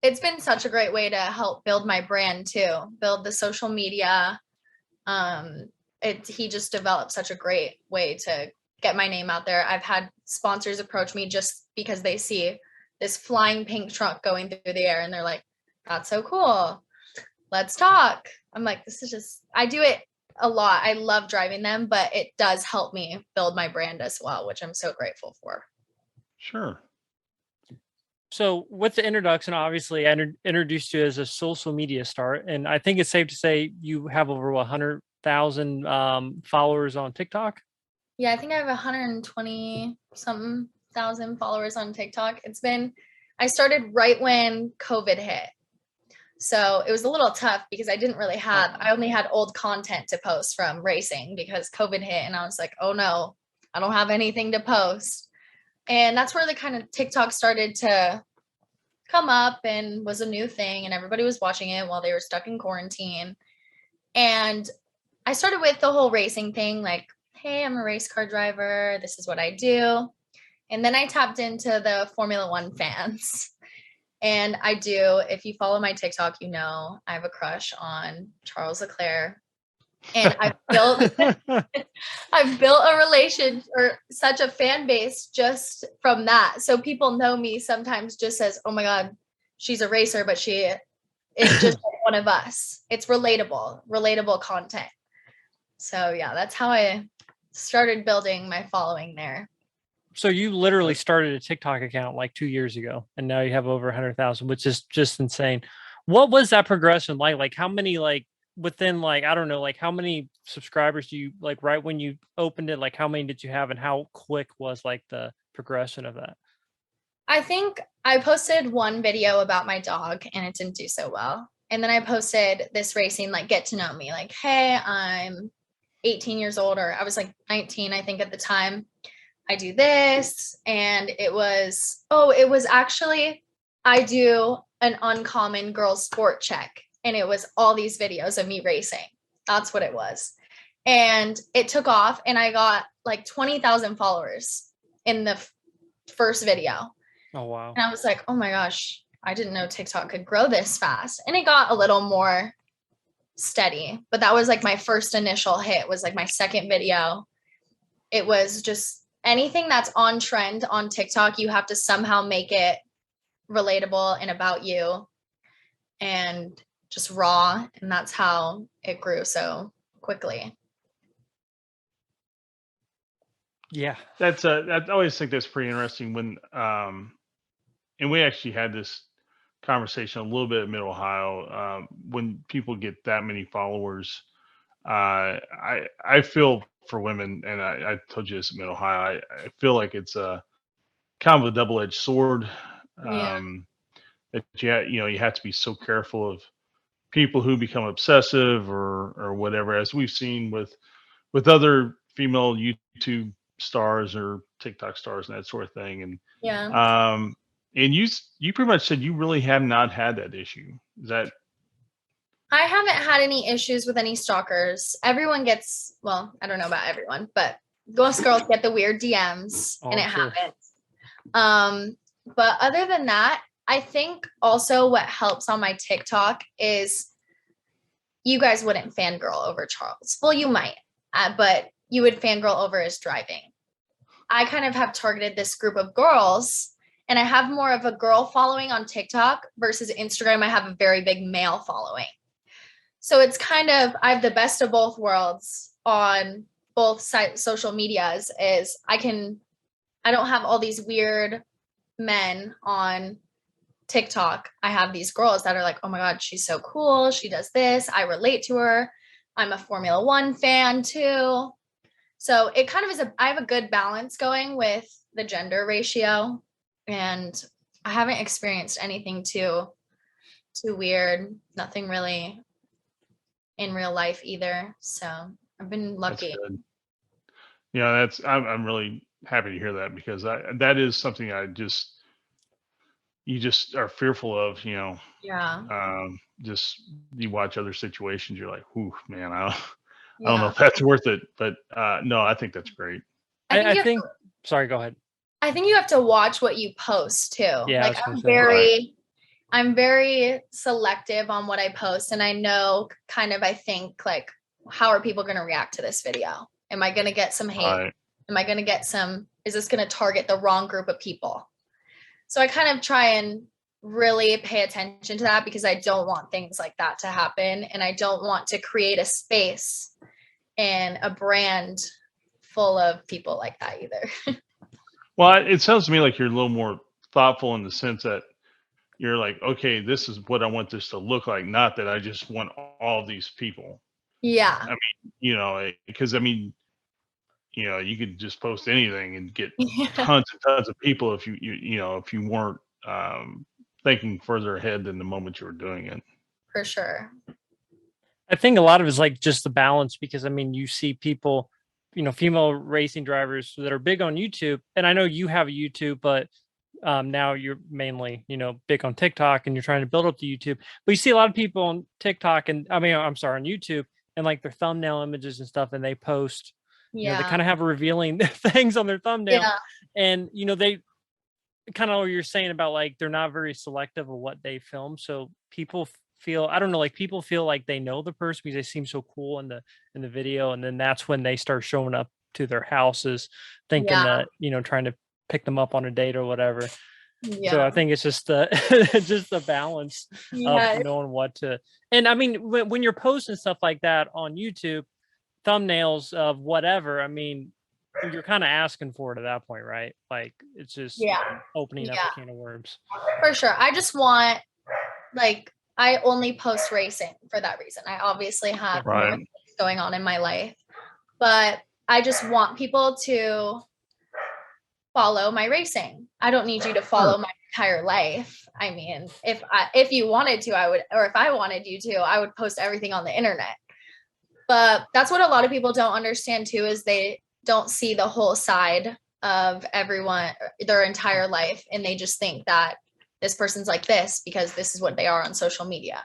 It's been such a great way to help build my brand too, build the social media. He just developed such a great way to get my name out there. I've had sponsors approach me just because they see this flying pink truck going through the air and they're like, that's so cool. Let's talk. I'm like, this is just, I do it a lot. I love driving them, but it does help me build my brand as well, which I'm so grateful for. Sure. So with the introduction, obviously I introduced you as a social media star, and I think it's safe to say you have over 100,000 followers on TikTok. Yeah, I think I have 120 something thousand followers on TikTok. I started right when COVID hit. So it was a little tough because I only had old content to post from racing because COVID hit, and I was like, oh no, I don't have anything to post. And that's where the kind of TikTok started to come up and was a new thing, and everybody was watching it while they were stuck in quarantine. And I started with the whole racing thing, like, hey, I'm a race car driver. This is what I do. And then I tapped into the Formula One fans. And I do, if you follow my TikTok, you know, I have a crush on Charles Leclerc. And I've built a relation or such a fan base just from that. So people know me sometimes just as, oh my God, she's a racer, but she is just like one of us. It's relatable content. So yeah, that's how I started building my following there. So you literally started a TikTok account like 2 years ago, and now you have over 100,000, which is just insane. What was that progression like? Like how many, like within like, I don't know, like how many subscribers do you like right when you opened it? Like how many did you have, and how quick was like the progression of that? I think I posted one video about my dog and it didn't do so well. And then I posted this racing, like get to know me, like, hey, I'm 18 years old, or I was like 19, I think at the time. I do this. And it was actually, I do an uncommon girls sport check. And it was all these videos of me racing. That's what it was. And it took off, and I got like 20,000 followers in the first video. Oh, wow. And I was like, oh my gosh, I didn't know TikTok could grow this fast. And it got a little more steady, but that was like my first initial hit, was like my second video. It was just anything that's on trend on TikTok, you have to somehow make it relatable and about you and just raw. And that's how it grew so quickly. Yeah. That's I always think that's pretty interesting when and we actually had this conversation a little bit at Mid Ohio. When people get that many followers, I feel for women, and I told you this at Mid Ohio. I feel like it's a kind of a double-edged sword. Yeah. That you have to be so careful of people who become obsessive or whatever, as we've seen with other female YouTube stars or TikTok stars and that sort of thing. And Yeah. and you pretty much said you really have not had that issue. Is that? I haven't had any issues with any stalkers. Everyone gets, well, I don't know about everyone, but most girls get the weird DMs, and it happens. But other than that, I think also what helps on my TikTok is you guys wouldn't fangirl over Charles. Well, you might, but you would fangirl over his driving. I kind of have targeted this group of girls, and I have more of a girl following on TikTok versus Instagram. I have a very big male following. So it's kind of, I have the best of both worlds on both social medias. Is I don't have all these weird men on TikTok. I have these girls that are like, oh my God, she's so cool. She does this. I relate to her. I'm a Formula One fan too. So it kind of is I have a good balance going with the gender ratio, and I haven't experienced anything too weird. Nothing really in real life either. So I've been lucky. That's good. Yeah, I'm really happy to hear that, because that is something I just, you just are fearful of, Yeah. just you watch other situations, you're like, whew, man, I don't know Yeah. if that's worth it. But no, I think that's great. I think I you think. Sorry, go ahead. I think you have to watch what you post too. Yeah, I Like was gonna I'm say. Right. I'm very selective on what I post, and I know kind of I think like, how are people going to react to this video? Am I going to get some hate? Right. Am I going to get is this going to target the wrong group of people? So I kind of try and really pay attention to that, because I don't want things like that to happen, and I don't want to create a space and a brand full of people like that either. Well, it sounds to me like you're a little more thoughtful in the sense that you're like, okay, this is what I want this to look like, not that I just want all these people. Yeah. I mean, because I mean, you could just post anything and get Yeah, tons and tons of people if if you weren't thinking further ahead than the moment you were doing it. for sure. I think a lot of it's like just the balance, because I mean, you see people, female racing drivers that are big on YouTube, and I know you have a YouTube, but now you're mainly, big on TikTok, and you're trying to build up the YouTube. But you see a lot of people on TikTok, and I mean, I'm sorry, on YouTube, and like their thumbnail images and stuff, and they post, they Yeah. kind of have revealing things on their thumbnail, Yeah. and they kind of what you're saying about like they're not very selective of what they film, so people feel, I don't know, like people feel like they know the person because they seem so cool in the video, and then that's when they start showing up to their houses thinking Yeah. that, trying to pick them up on a date or whatever. So I Yeah. think it's just the just the balance of Yeah. knowing what to. And I mean, when you're posting stuff like that on YouTube, thumbnails of whatever, I mean, you're kind of asking for it at that point, right? Like it's just Yeah. opening up Yeah. a can of worms. For sure. I just want, like, I only post racing for that reason. I obviously have more Right. things going on in my life, but I just want people to follow my racing. I don't need you to follow my entire life. I mean, if you wanted to, I would, or if I wanted you to, I would post everything on the internet. But that's what a lot of people don't understand too, is they don't see the whole side of everyone, their entire life, and they just think that this person's like this because this is what they are on social media.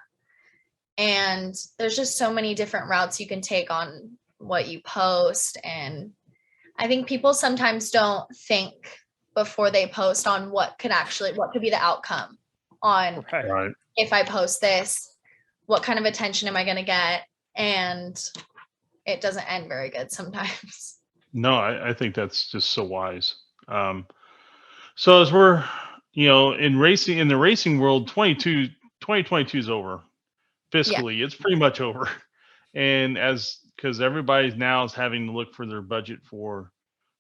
And there's just so many different routes you can take on what you post, and I think people sometimes don't think before they post on what could be the outcome on Right. if I post this, what kind of attention am I going to get? And it doesn't end very good sometimes. No, I think that's just so wise. So as we're, in the racing world, 2022 is over Yeah. fiscally. It's pretty much over. And because everybody's now is having to look for their budget for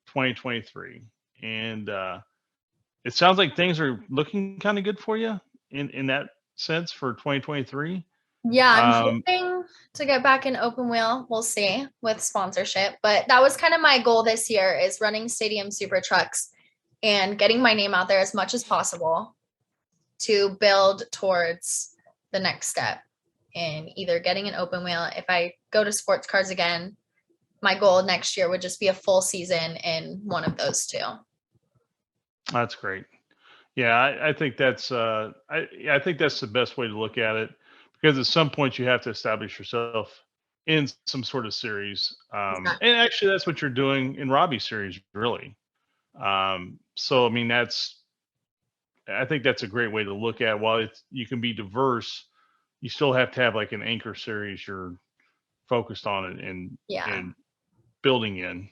2023. And it sounds like things are looking kind of good for you in that sense for 2023. Yeah, I'm Um, hoping to get back in open wheel. We'll see with sponsorship, but that was kind of my goal this year, is running stadium super trucks and getting my name out there as much as possible to build towards the next step in either getting an open wheel. If I go to sports cars again, my goal next year would just be a full season in one of those two. That's great. Yeah, I think that's I think that's the best way to look at it, because at some point you have to establish yourself in some sort of series. Exactly. And actually that's what you're doing in Robbie's series, really. So I mean I think that's a great way to look at. While you can be diverse, you still have to have like an anchor series you're focused on Yeah, and building in.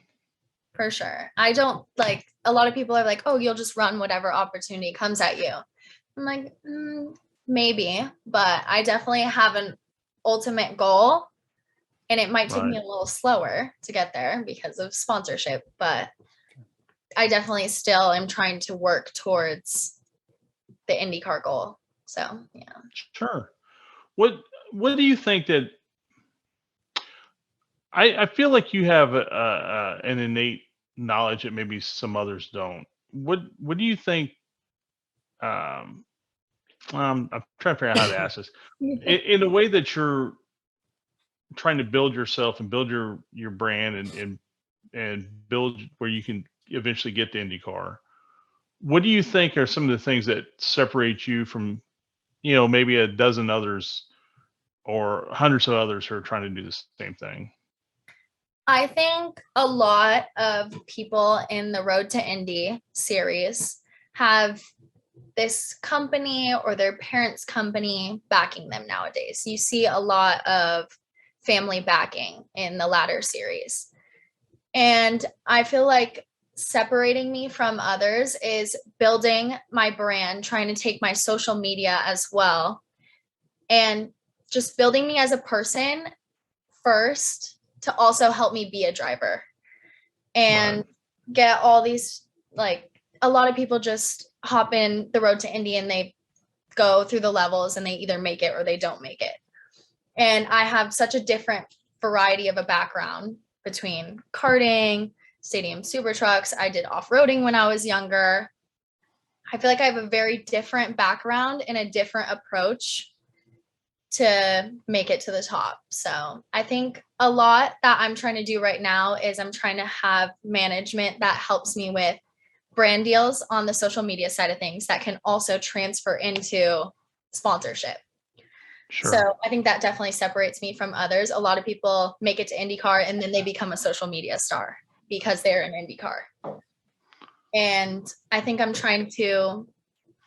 for sure. I don't like, a lot of people are like, oh, you'll just run whatever opportunity comes at you. I'm like, maybe, but I definitely have an ultimate goal, and it might take me a Right. little slower to get there because of sponsorship, but I definitely still am trying to work towards the IndyCar goal. So, yeah. Sure. What do you think that I feel like you have an innate knowledge that maybe some others don't. What do you think? Um, I'm trying to figure out how to ask this in a way that you're trying to build yourself and build your brand and build where you can eventually get the IndyCar. what do you think are some of the things that separate you from, maybe a dozen others or hundreds of others who are trying to do the same thing? I think a lot of people in the Road to Indy series have this company or their parents' company backing them nowadays. You see a lot of family backing in the latter series. And I feel like separating me from others is building my brand, trying to take my social media as well, and just building me as a person first to also help me be a driver and get all these, like, a lot of people just hop in the Road to Indy and they go through the levels and they either make it or they don't make it. And I have such a different variety of a background between karting, stadium super trucks. I did off-roading when I was younger. I feel like I have a very different background and a different approach to make it to the top. So I think a lot that I'm trying to do right now is I'm trying to have management that helps me with brand deals on the social media side of things that can also transfer into sponsorship. Sure. So I think that definitely separates me from others. A lot of people make it to IndyCar and then they become a social media star because they're in IndyCar. And I think I'm trying to,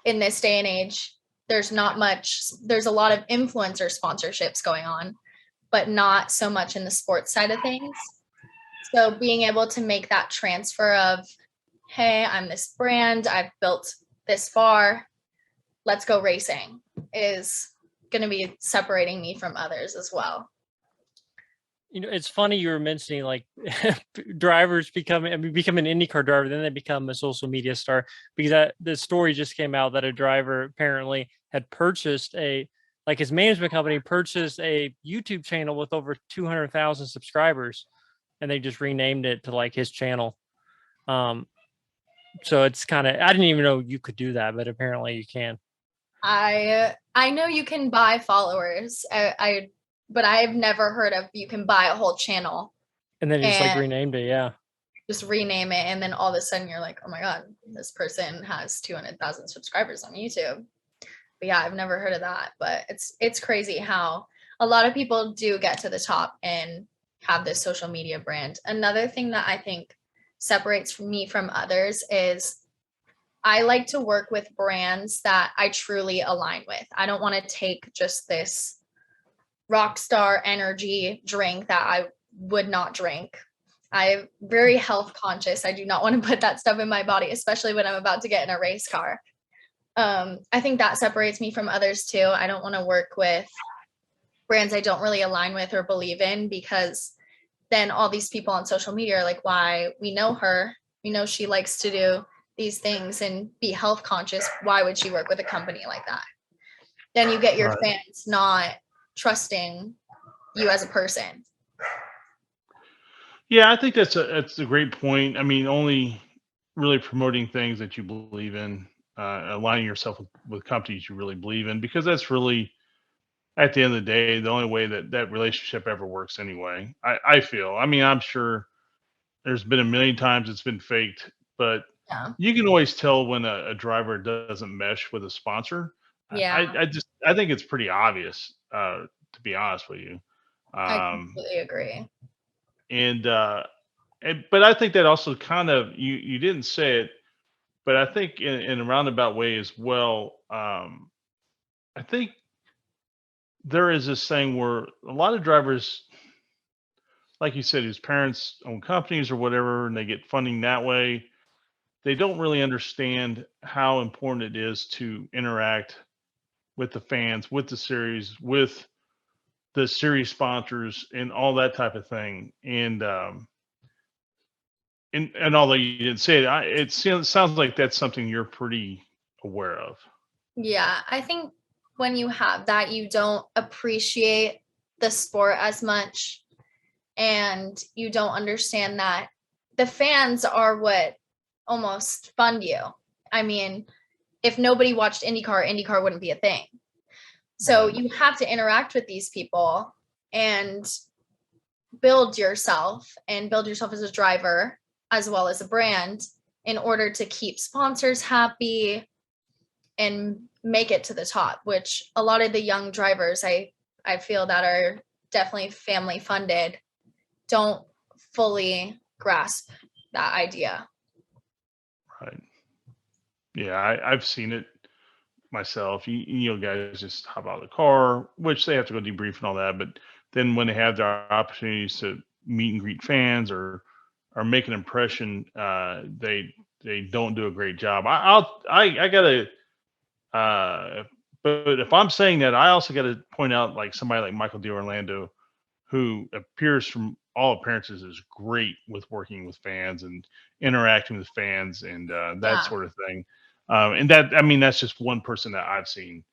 in this day and age, there's a lot of influencer sponsorships going on, but not so much in the sports side of things. So being able to make that transfer of, hey, I'm this brand, I've built this far, let's go racing, is going to be separating me from others as well. It's funny you were mentioning like drivers become an IndyCar driver, then they become a social media star, because the story just came out that a driver apparently had purchased his management company purchased a YouTube channel with over 200,000 subscribers, and they just renamed it to like his channel. So it's kind of, I didn't even know you could do that, but apparently you can. I know you can buy followers. But I've never heard of you can buy a whole channel. And then you just like renamed it, yeah. Just rename it, and then all of a sudden you're like, oh my God, this person has 200,000 subscribers on YouTube. But yeah, I've never heard of that. But it's crazy how a lot of people do get to the top and have this social media brand. Another thing that I think separates me from others is I like to work with brands that I truly align with. I don't want to take just this rock star energy drink that I would not drink. I'm very health conscious. I do not want to put that stuff in my body, especially when I'm about to get in a race car. I think that separates me from others too. I don't want to work with brands I don't really align with or believe in, because then all these people on social media are like, why? We know her. We know she likes to do these things and be health conscious. Why would she work with a company like that? Then you get your fans not trusting you as a person. Yeah, I think that's a great point. I mean, only really promoting things that you believe in, aligning yourself with companies you really believe in, because that's really, at the end of the day, the only way that relationship ever works anyway. I feel. I mean, I'm sure there's been a million times it's been faked, but you can always tell when a driver doesn't mesh with a sponsor. Yeah. I think it's pretty obvious, to be honest with you. I completely agree. But I think that also kind of, you didn't say it, but I think in a roundabout way as well. I think there is this thing where a lot of drivers, like you said, whose parents own companies or whatever, and they get funding that way, they don't really understand how important it is to interact with the fans, with the series, with the series sponsors, and all that type of thing. And although you didn't say it, it sounds like that's something you're pretty aware of. Yeah, I think when you have that, you don't appreciate the sport as much, and you don't understand that the fans are what almost fund you. I mean, if nobody watched IndyCar wouldn't be a thing. So you have to interact with these people and build yourself as a driver as well as a brand in order to keep sponsors happy and make it to the top, which a lot of the young drivers I feel that are definitely family funded don't fully grasp that idea. Right. Yeah, I've seen it myself. You know, guys just hop out of the car, which they have to go debrief and all that. But then when they have their opportunities to meet and greet fans or make an impression, they don't do a great job. I gotta. But if I'm saying that, I also got to point out like somebody like Michael D'Orlando, who appears from all appearances is great with working with fans and interacting with fans and that Yeah. sort of thing. And that, I mean, that's just one person that I've seen.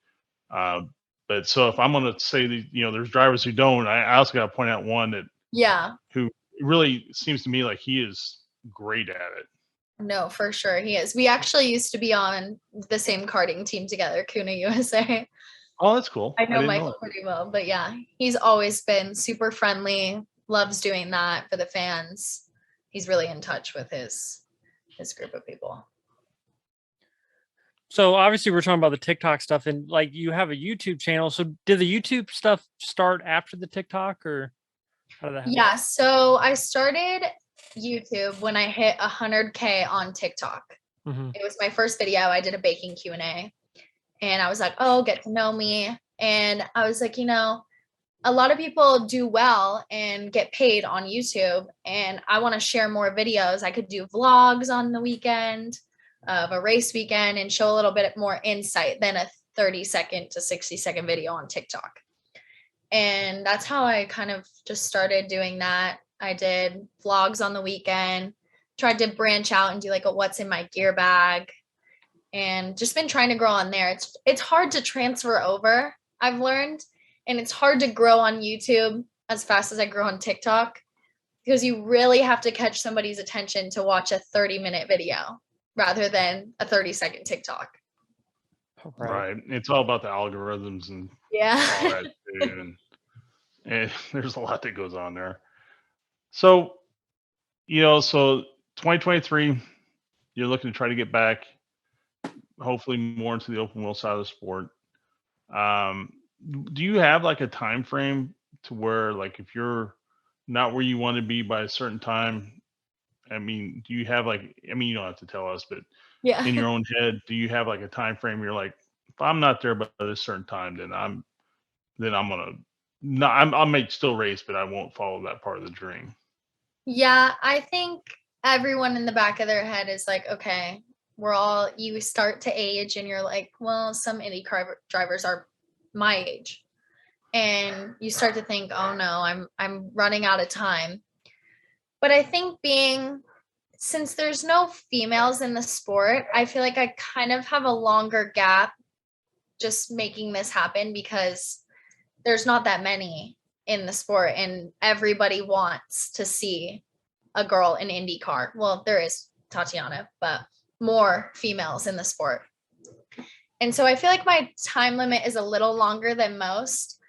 Uh, but so if I'm going to say that, you know, there's drivers who don't, I also got to point out one that Yeah. who really seems to me like he is great at it. No, for sure he is. We actually used to be on the same karting team together, Kuna USA. Oh, that's cool. I know didn't Michael that. pretty well, but yeah, he's always been super friendly, loves doing that for the fans. He's really in touch with his group of people. So obviously we're talking about the TikTok stuff, and like you have a YouTube channel. So did the YouTube stuff start after the TikTok, or how did that happen? Yeah, so I started YouTube when I hit 100K on TikTok. It was my first video. I did a baking Q&A, and I was like, oh, get to know me. And I was like, you know, a lot of people do well and get paid on YouTube, and I want to share more videos. I could do vlogs on the weekend of a race weekend and show a little bit more insight than a 30-second to 60-second video on TikTok. And that's how I kind of just started doing that. I did vlogs on the weekend, tried to branch out and do like a what's in my gear bag, and just been trying to grow on there. It's hard to transfer over, I've learned, and it's hard to grow on YouTube as fast as I grow on TikTok, because you really have to catch somebody's attention to watch a 30-minute video rather than a 30-second TikTok. Right. It's all about the algorithms and Yeah. all that too. And there's a lot that goes on there. So, you know, so 2023, you're looking to try to get back, hopefully more into the open wheel side of the sport. Do you have like a time frame to where, like, if you're not where you want to be by a certain time, I mean, do you have like, I mean, you don't have to tell us, but Yeah. in your own head, do you have like a time frame? You're like, if I'm not there by a certain time, then I'm gonna, no, I might still race, but I won't follow that part of the dream. Yeah, I think everyone in the back of their head is like, okay, you start to age and you're like, well, some Indycar drivers are my age. And you start to think, oh no, I'm running out of time. But I think since there's no females in the sport, I feel like I kind of have a longer gap just making this happen, because there's not that many in the sport and everybody wants to see a girl in IndyCar. Well, there is Tatiana, but more females in the sport. And so I feel like my time limit is a little longer than most.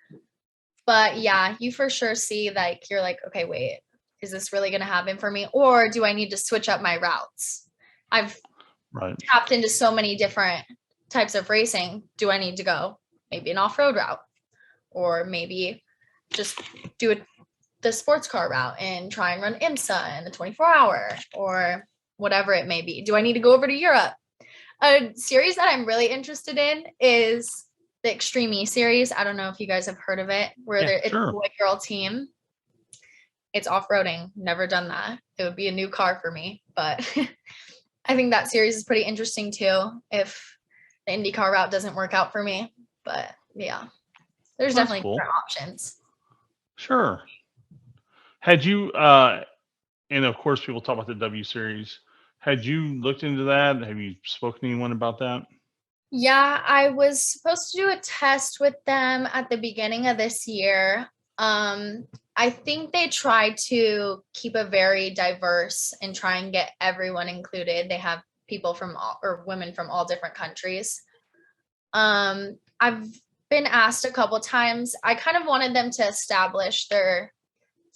But yeah, you for sure see, like, you're like, okay, wait, is this really going to happen for me? Or do I need to switch up my routes? I've tapped into so many different types of racing. Do I need to go maybe an off-road route? Or maybe just do the sports car route and try and run IMSA in the 24-hour, or whatever it may be. Do I need to go over to Europe? A series that I'm really interested in is the Extreme E series. I don't know if you guys have heard of it, where it's a boy girl team. It's off-roading. Never done that. It would be a new car for me, but I think that series is pretty interesting too, if the IndyCar route doesn't work out for me. But yeah, there's definitely different options. Sure. Had you, and of course people talk about the W series, had you looked into that? Have you spoken to anyone about that? Yeah, I was supposed to do a test with them at the beginning of this year. I think they try to keep it very diverse and try and get everyone included. They have people from women from all different countries. I've been asked a couple times. I kind of wanted them to establish their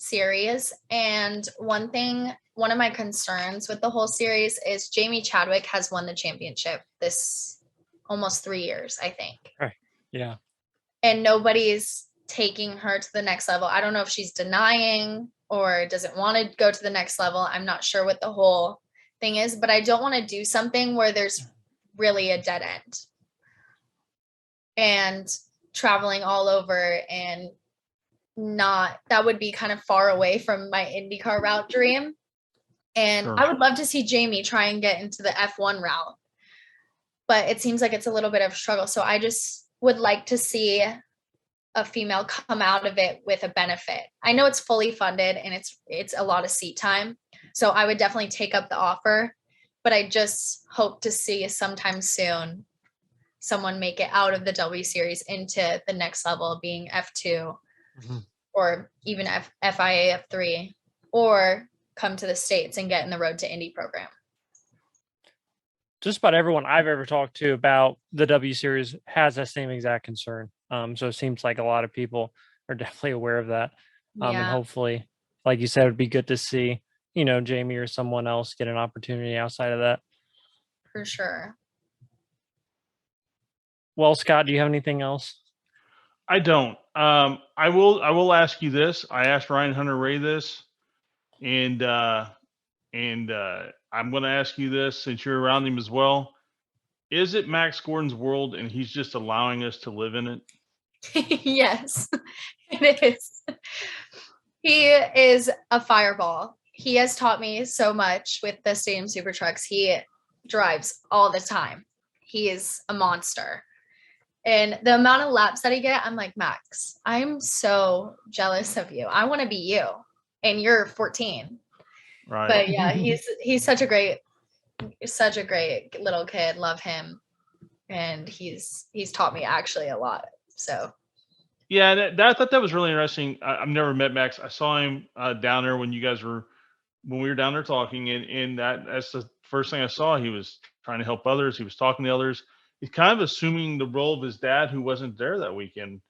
series. And one of my concerns with the whole series is Jamie Chadwick has won the championship this almost 3 years, I think. Right. Yeah. And nobody's taking her to the next level. I don't know if she's denying or doesn't want to go to the next level. I'm not sure what the whole thing is, but I don't want to do something where there's really a dead end and traveling all over, and that would be kind of far away from my IndyCar route dream. And Sure. I would love to see Jamie try and get into the F1 route, but it seems like it's a little bit of a struggle. So I just would like to see a female come out of it with a benefit. I know it's fully funded and it's a lot of seat time. So I would definitely take up the offer, but I just hope to see sometime soon someone make it out of the W series into the next level, being F2 or even FIA F3, or come to the States and get in the Road to Indy program. Just about everyone I've ever talked to about the W series has that same exact concern. So it seems like a lot of people are definitely aware of that. And hopefully, like you said, it would be good to see, Jamie or someone else get an opportunity outside of that. For sure. Well, Scott, do you have anything else? I don't. I will ask you this. I asked Ryan Hunter-Ray this, and I'm going to ask you this since you're around him as well. Is it Max Gordon's world and he's just allowing us to live in it? Yes, it is. He is a fireball. He has taught me so much with the Stadium Super Trucks. He drives all the time. He is a monster. And the amount of laps that he gets, I'm like, Max, I'm so jealous of you. I want to be you. And you're 14. Right. But yeah, he's such a great little kid. Love him. And he's taught me actually a lot. So yeah, I thought that was really interesting. I've never met Max. I saw him down there when we were down there talking, and that's the first thing I saw. He was trying to help others. He was talking to others. He's kind of assuming the role of his dad, who wasn't there that weekend,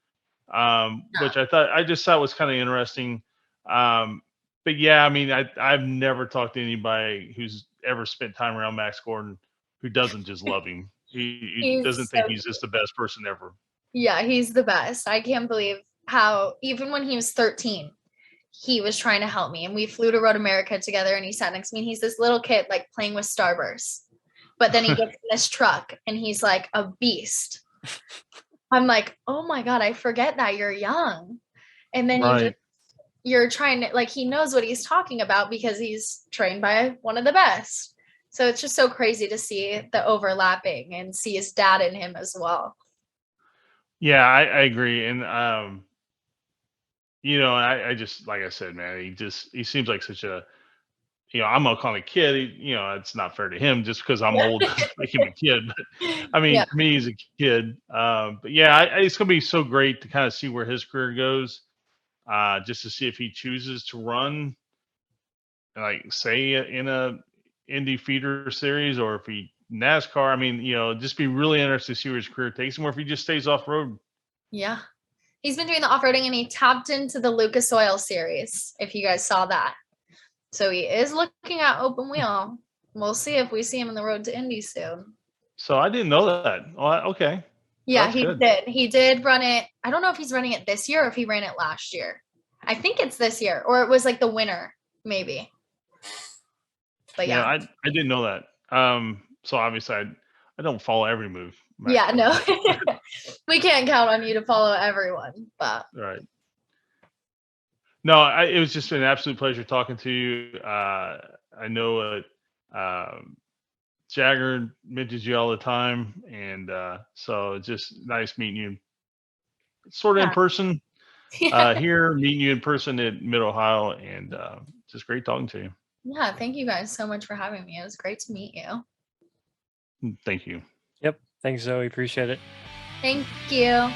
which I just thought was kind of interesting. But yeah, I mean, I've never talked to anybody who's ever spent time around Max Gordon who doesn't just love him. He doesn't think he's just the best person ever. Yeah, he's the best. I can't believe how even when he was 13, he was trying to help me. And we flew to Road America together, and he sat next to me, and he's this little kid like playing with Starburst. But then he gets in this truck and he's like a beast. I'm like, oh my God, I forget that you're young. And then you're trying to, like, he knows what he's talking about because he's trained by one of the best. So it's just so crazy to see the overlapping and see his dad in him as well. Yeah, I agree. And, I just, like I said, man, he seems like such a, I'm gonna call him a kid. It's not fair to him just because I'm old, make him a kid. But I mean, to me, he's a kid. But yeah, it's gonna be so great to kind of see where his career goes, just to see if he chooses to run, like say in a Indy feeder series, or if he NASCAR. I mean, just be really interested to see where his career takes him, or if he just stays off road. Yeah, he's been doing the off-roading, and he tapped into the Lucas Oil series. If you guys saw that. So he is looking at open wheel. We'll see if we see him in the Road to Indy soon. So I didn't know that. Oh, okay. Yeah, that's good. He did run it. I don't know if he's running it this year or if he ran it last year. I think it's this year, or it was like the winter, maybe. But yeah. I didn't know that. So obviously I don't follow every move. Yeah, no. We can't count on you to follow everyone, but right. No, it was just an absolute pleasure talking to you. I know Jagger mentions you all the time, and so it's just nice meeting you sort of in person here, meeting you in person at Mid-Ohio, and just great talking to you. Yeah, thank you guys so much for having me. It was great to meet you. Thank you. Yep. Thanks, Zoe. Appreciate it. Thank you.